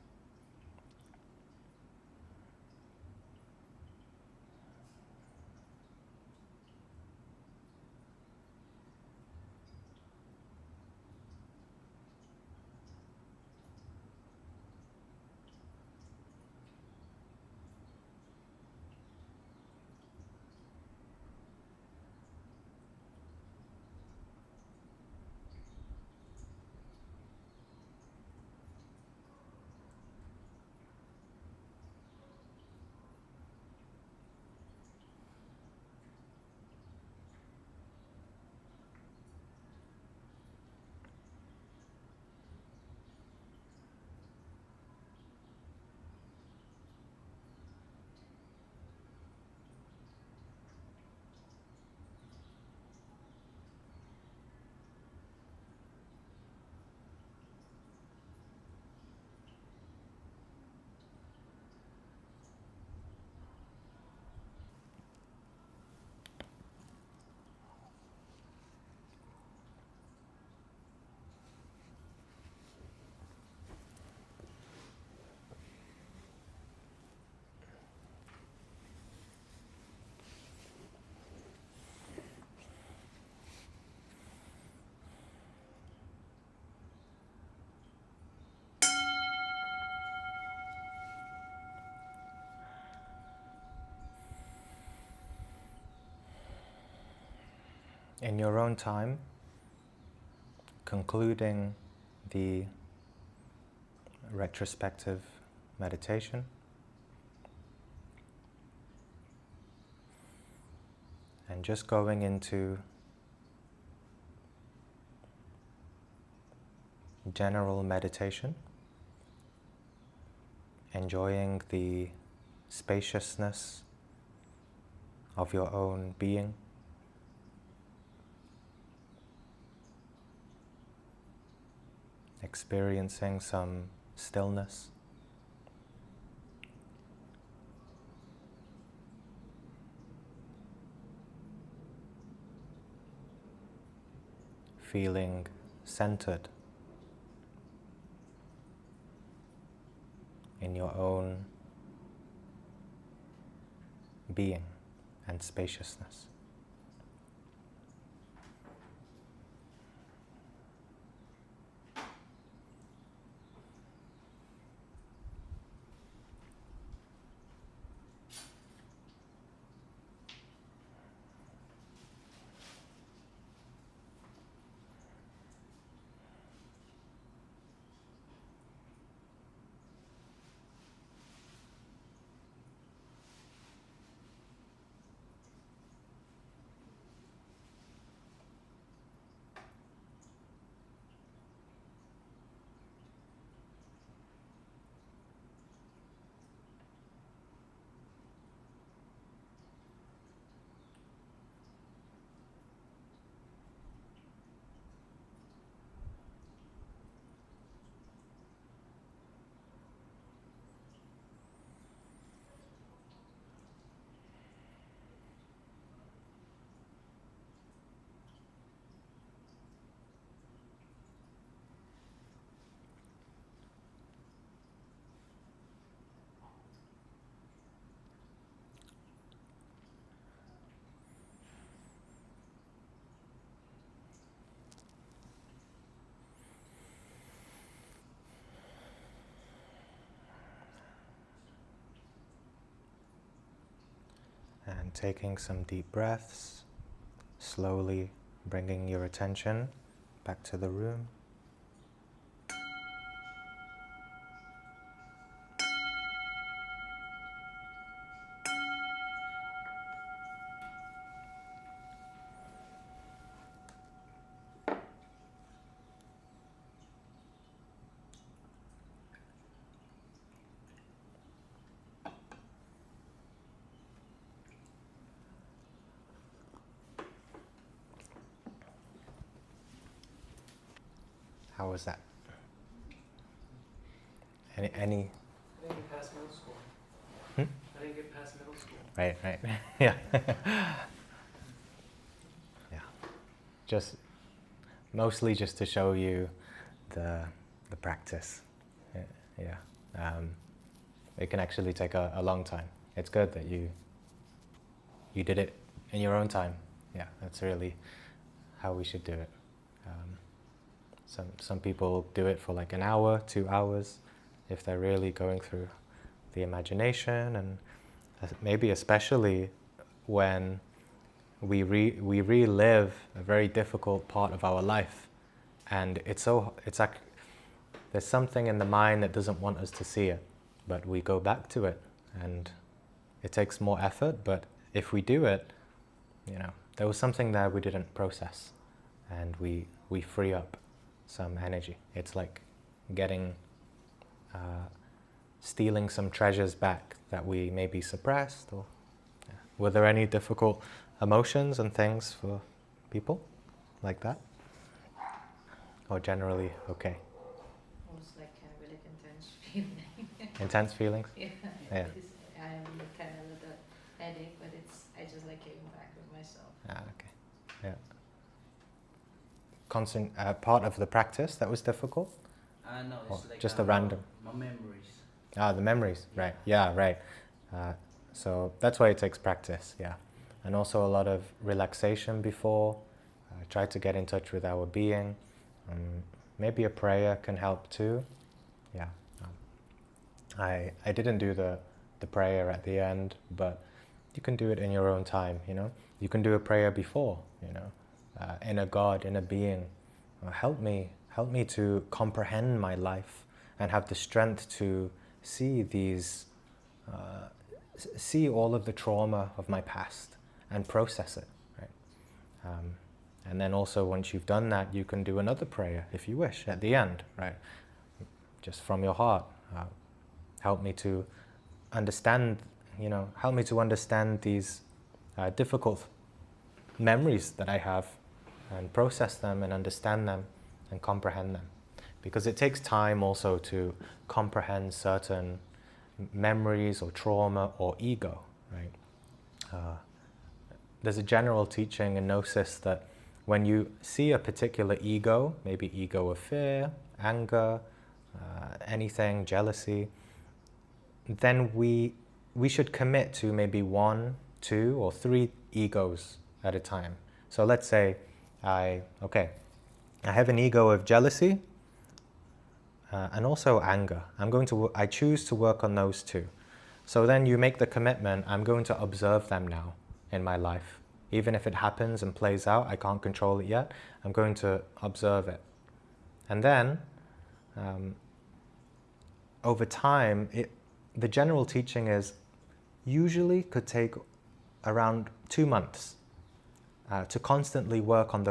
In your own time, concluding the retrospective meditation, and just going into general meditation, enjoying the spaciousness of your own being, experiencing some stillness, feeling centered in your own being and spaciousness. And taking some deep breaths, slowly bringing your attention back to the room. How was that? Any? I didn't get past middle school. Hmm? I didn't get past middle school. Right. Yeah. Yeah. Just mostly just to show you the practice. Yeah. It can actually take a long time. It's good that you did it in your own time. Yeah, that's really how we should do it. Some people do it for like an hour, 2 hours, if they're really going through the imagination, and maybe especially when we relive a very difficult part of our life, and it's like there's something in the mind that doesn't want us to see it, but we go back to it, and it takes more effort, but if we do it, there was something there we didn't process, and we free up some energy. It's like stealing some treasures back that we maybe suppressed. Or were there any difficult emotions and things for people like that? Or generally okay? It was like kind of really intense feeling. Intense feelings? Yeah. Yeah. I'm kind of a little headache, but I just like came back with myself. Okay. Yeah. Part of the practice that was difficult? No, Or it's like just a random? my memories. The memories, right. Yeah, right. So that's why it takes practice, yeah. And also a lot of relaxation before. Try to get in touch with our being. Maybe a prayer can help too. Yeah. I didn't do the prayer at the end, but you can do it in your own time, You can do a prayer before, inner God, inner being. Help me to comprehend my life and have the strength to see see all of the trauma of my past and process it, right? And then also once you've done that, you can do another prayer if you wish at the end, right? Just from your heart. Help me to understand, help me to understand these difficult memories that I have and process them and understand them and comprehend them. Because it takes time also to comprehend certain memories or trauma or ego, right? There's a general teaching in Gnosis that when you see a particular ego, maybe ego of fear, anger, anything, jealousy, then we should commit to maybe 1, 2, or 3 egos at a time. So let's say I have an ego of jealousy and also anger. I choose to work on those 2. So then you make the commitment, I'm going to observe them now in my life. Even if it happens and plays out, I can't control it yet, I'm going to observe it. And then, over time, the general teaching is usually could take around 2 months to constantly work on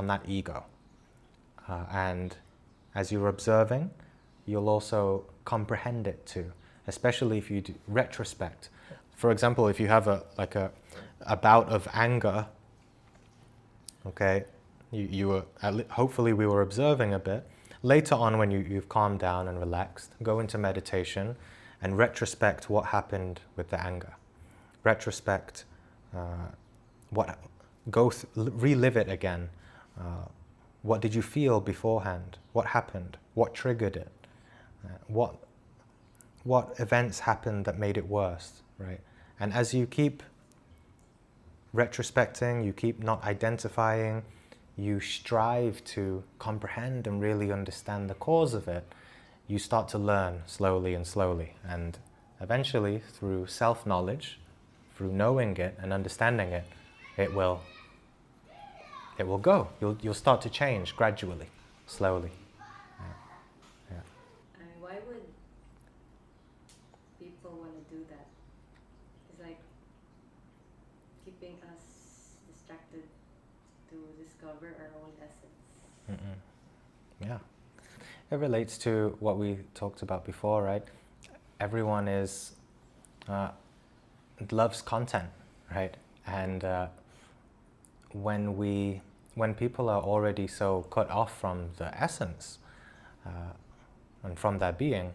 that ego. And as you're observing, you'll also comprehend it too, especially if you do retrospect. For example, if you have a bout of anger, okay, you were hopefully we were observing a bit. Later on, when you've calmed down and relaxed, go into meditation and retrospect what happened with the anger. Retrospect relive it again. What did you feel beforehand? What happened? What triggered it? What events happened that made it worse, right? And as you keep retrospecting, you keep not identifying, you strive to comprehend and really understand the cause of it, you start to learn slowly and slowly. And eventually, through self-knowledge, through knowing it and understanding it, it will go. You'll start to change gradually, slowly. Yeah. Why would people want to do that? It's like keeping us distracted to discover our own essence. Yeah. It relates to what we talked about before, right? Everyone loves content, right? And when people are already so cut off from the essence, and from their being.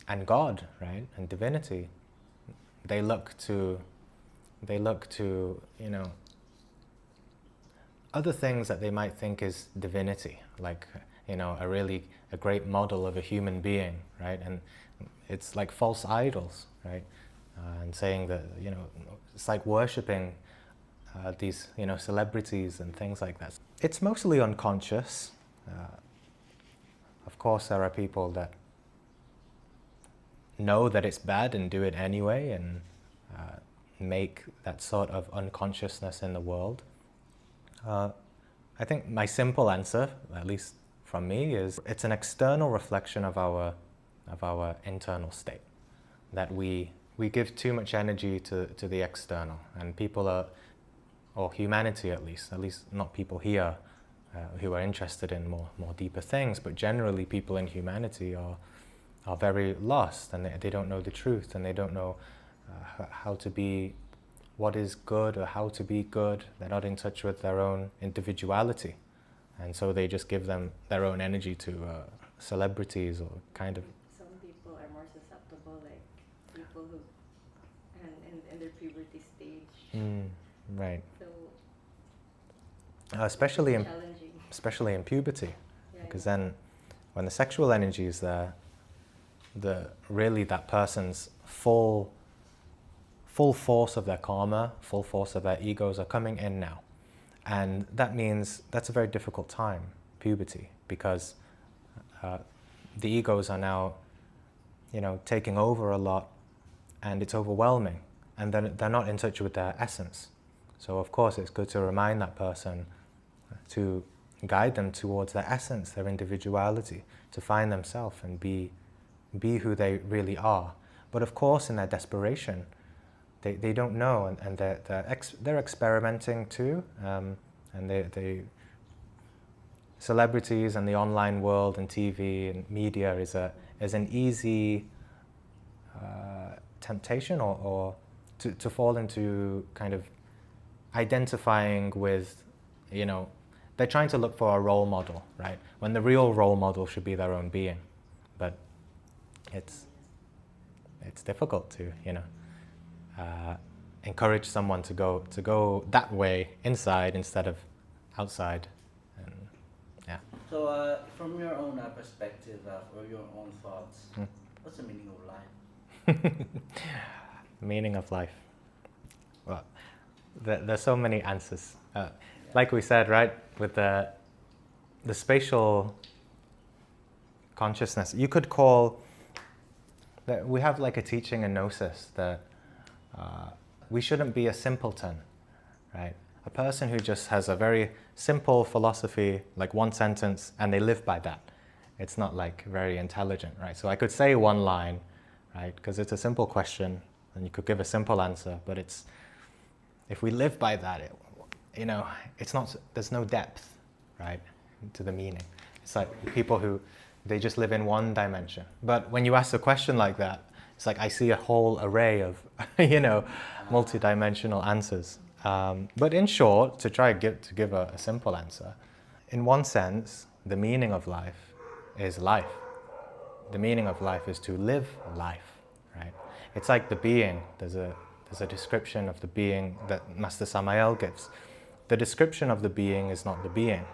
And God, right, and divinity, they look to, you know, other things that they might think is divinity, like, you know, a great model of a human being, right? And it's like false idols, right? And saying that, you know, it's like worshipping these, you know, celebrities and things like that. It's mostly unconscious. Of course, there are people that know that it's bad and do it anyway, and make that sort of unconsciousness in the world. I think my simple answer, at least from me, is it's an external reflection of our internal state. That we give too much energy to the external, and people are, or humanity at least not people here who are interested in more deeper things, but generally people in humanity are very lost, and they don't know the truth, and they don't know how to be, what is good or how to be good. They're not in touch with their own individuality, and so they just give them their own energy to celebrities, or kind of. Some people are more susceptible, like people who in their puberty stage. Right. So especially challenging. in puberty, Yeah, because then when the sexual energy is there, really that person's full force of their karma, full force of their egos are coming in now. And that means that's a very difficult time, puberty, because the egos are now, you know, taking over a lot, and it's overwhelming, and then they're not in touch with their essence. So of course it's good to remind that person, to guide them towards their essence, their individuality, to find themselves and be who they really are. But of course in their desperation, they don't know, and they're experimenting too, and they celebrities and the online world and TV and media is an easy temptation, or to fall into kind of identifying with, you know, they're trying to look for a role model, right? When the real role model should be their own being. But it's difficult to, you know, encourage someone to go that way inside instead of outside, and yeah. So from your own perspective, or your own thoughts, what's the meaning of life? Meaning of life. Well, there's so many answers. Like we said, right, with the spatial consciousness, you could call that we have like a teaching in Gnosis that we shouldn't be a simpleton, right? A person who just has a very simple philosophy, like one sentence, and they live by that. It's not like very intelligent, right? So I could say one line, right, because it's a simple question, and you could give a simple answer, but it's, if we live by that, you know, it's not, there's no depth, right, to the meaning. It's like people who, they just live in one dimension. But when you ask a question like that, it's like I see a whole array of, you know, multi-dimensional answers. But in short, to try to give a simple answer, in one sense, the meaning of life is life. The meaning of life is to live life, right? It's like the being. There's a description of the being that Master Samael gives. The description of the being is not the being,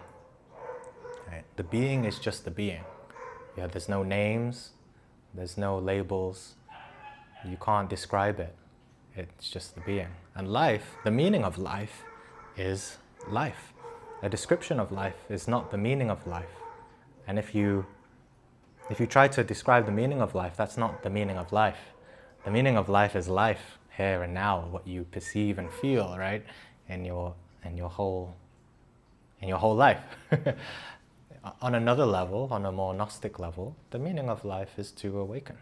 right? The being is just the being. Yeah, there's no names, there's no labels, you can't describe it. It's just the being. And life, the meaning of life, is life. A description of life is not the meaning of life. And if you try to describe the meaning of life, that's not the meaning of life. The meaning of life is life, here and now, what you perceive and feel, right? In your whole life. On another level, on a more Gnostic level, the meaning of life is to awaken,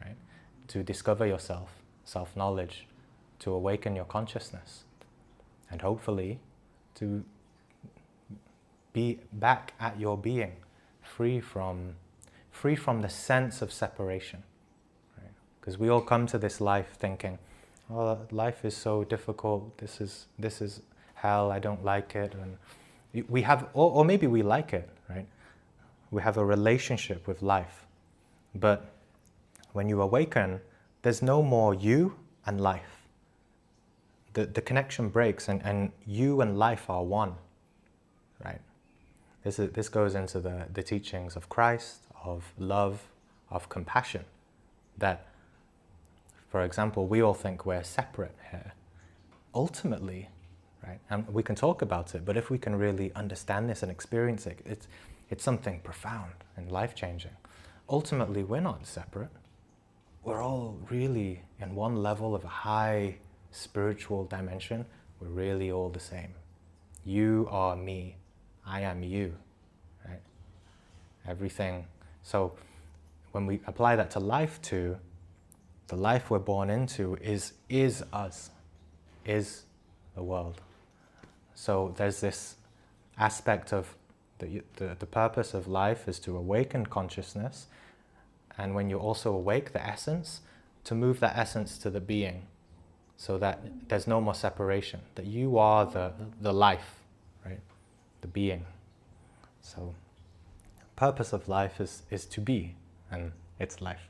right? To discover yourself, self-knowledge, to awaken your consciousness, and hopefully to be back at your being, free from the sense of separation, right? Because we all come to this life thinking, oh, life is so difficult, this is hell, I don't like it, and we have, or maybe we like it, right? we have a relationship with life. But when you awaken, there's no more you and life. The connection breaks, and you and life are one, right? This goes into the teachings of Christ, of love, of compassion. That, for example, we all think we're separate here. Ultimately, right, and we can talk about it, but if we can really understand this and experience it, it's something profound and life-changing. Ultimately, we're not separate. We're all really in one level of a high spiritual dimension. We're really all the same. You are me. I am you. Right? Everything. So when we apply that to life too, the life we're born into is us, is the world. So there's this aspect of the purpose of life is to awaken consciousness, and when you also awake the essence, to move that essence to the being, so that there's no more separation, that you are the life, right? The being. So purpose of life is to be, and it's life.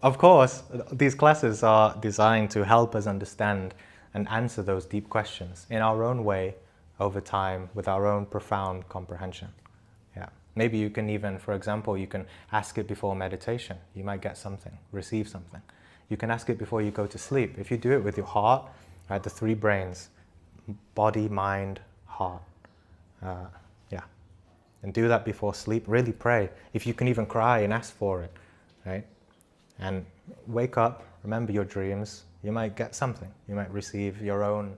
Of course, these classes are designed to help us understand and answer those deep questions in our own way, over time, with our own profound comprehension. Yeah. Maybe you can even, for example, you can ask it before meditation. You might get something, receive something. You can ask it before you go to sleep. If you do it with your heart, right, the three brains, body, mind, heart. And do that before sleep. Really pray. If you can even cry and ask for it, right? And wake up, remember your dreams. You might get something. You might receive your own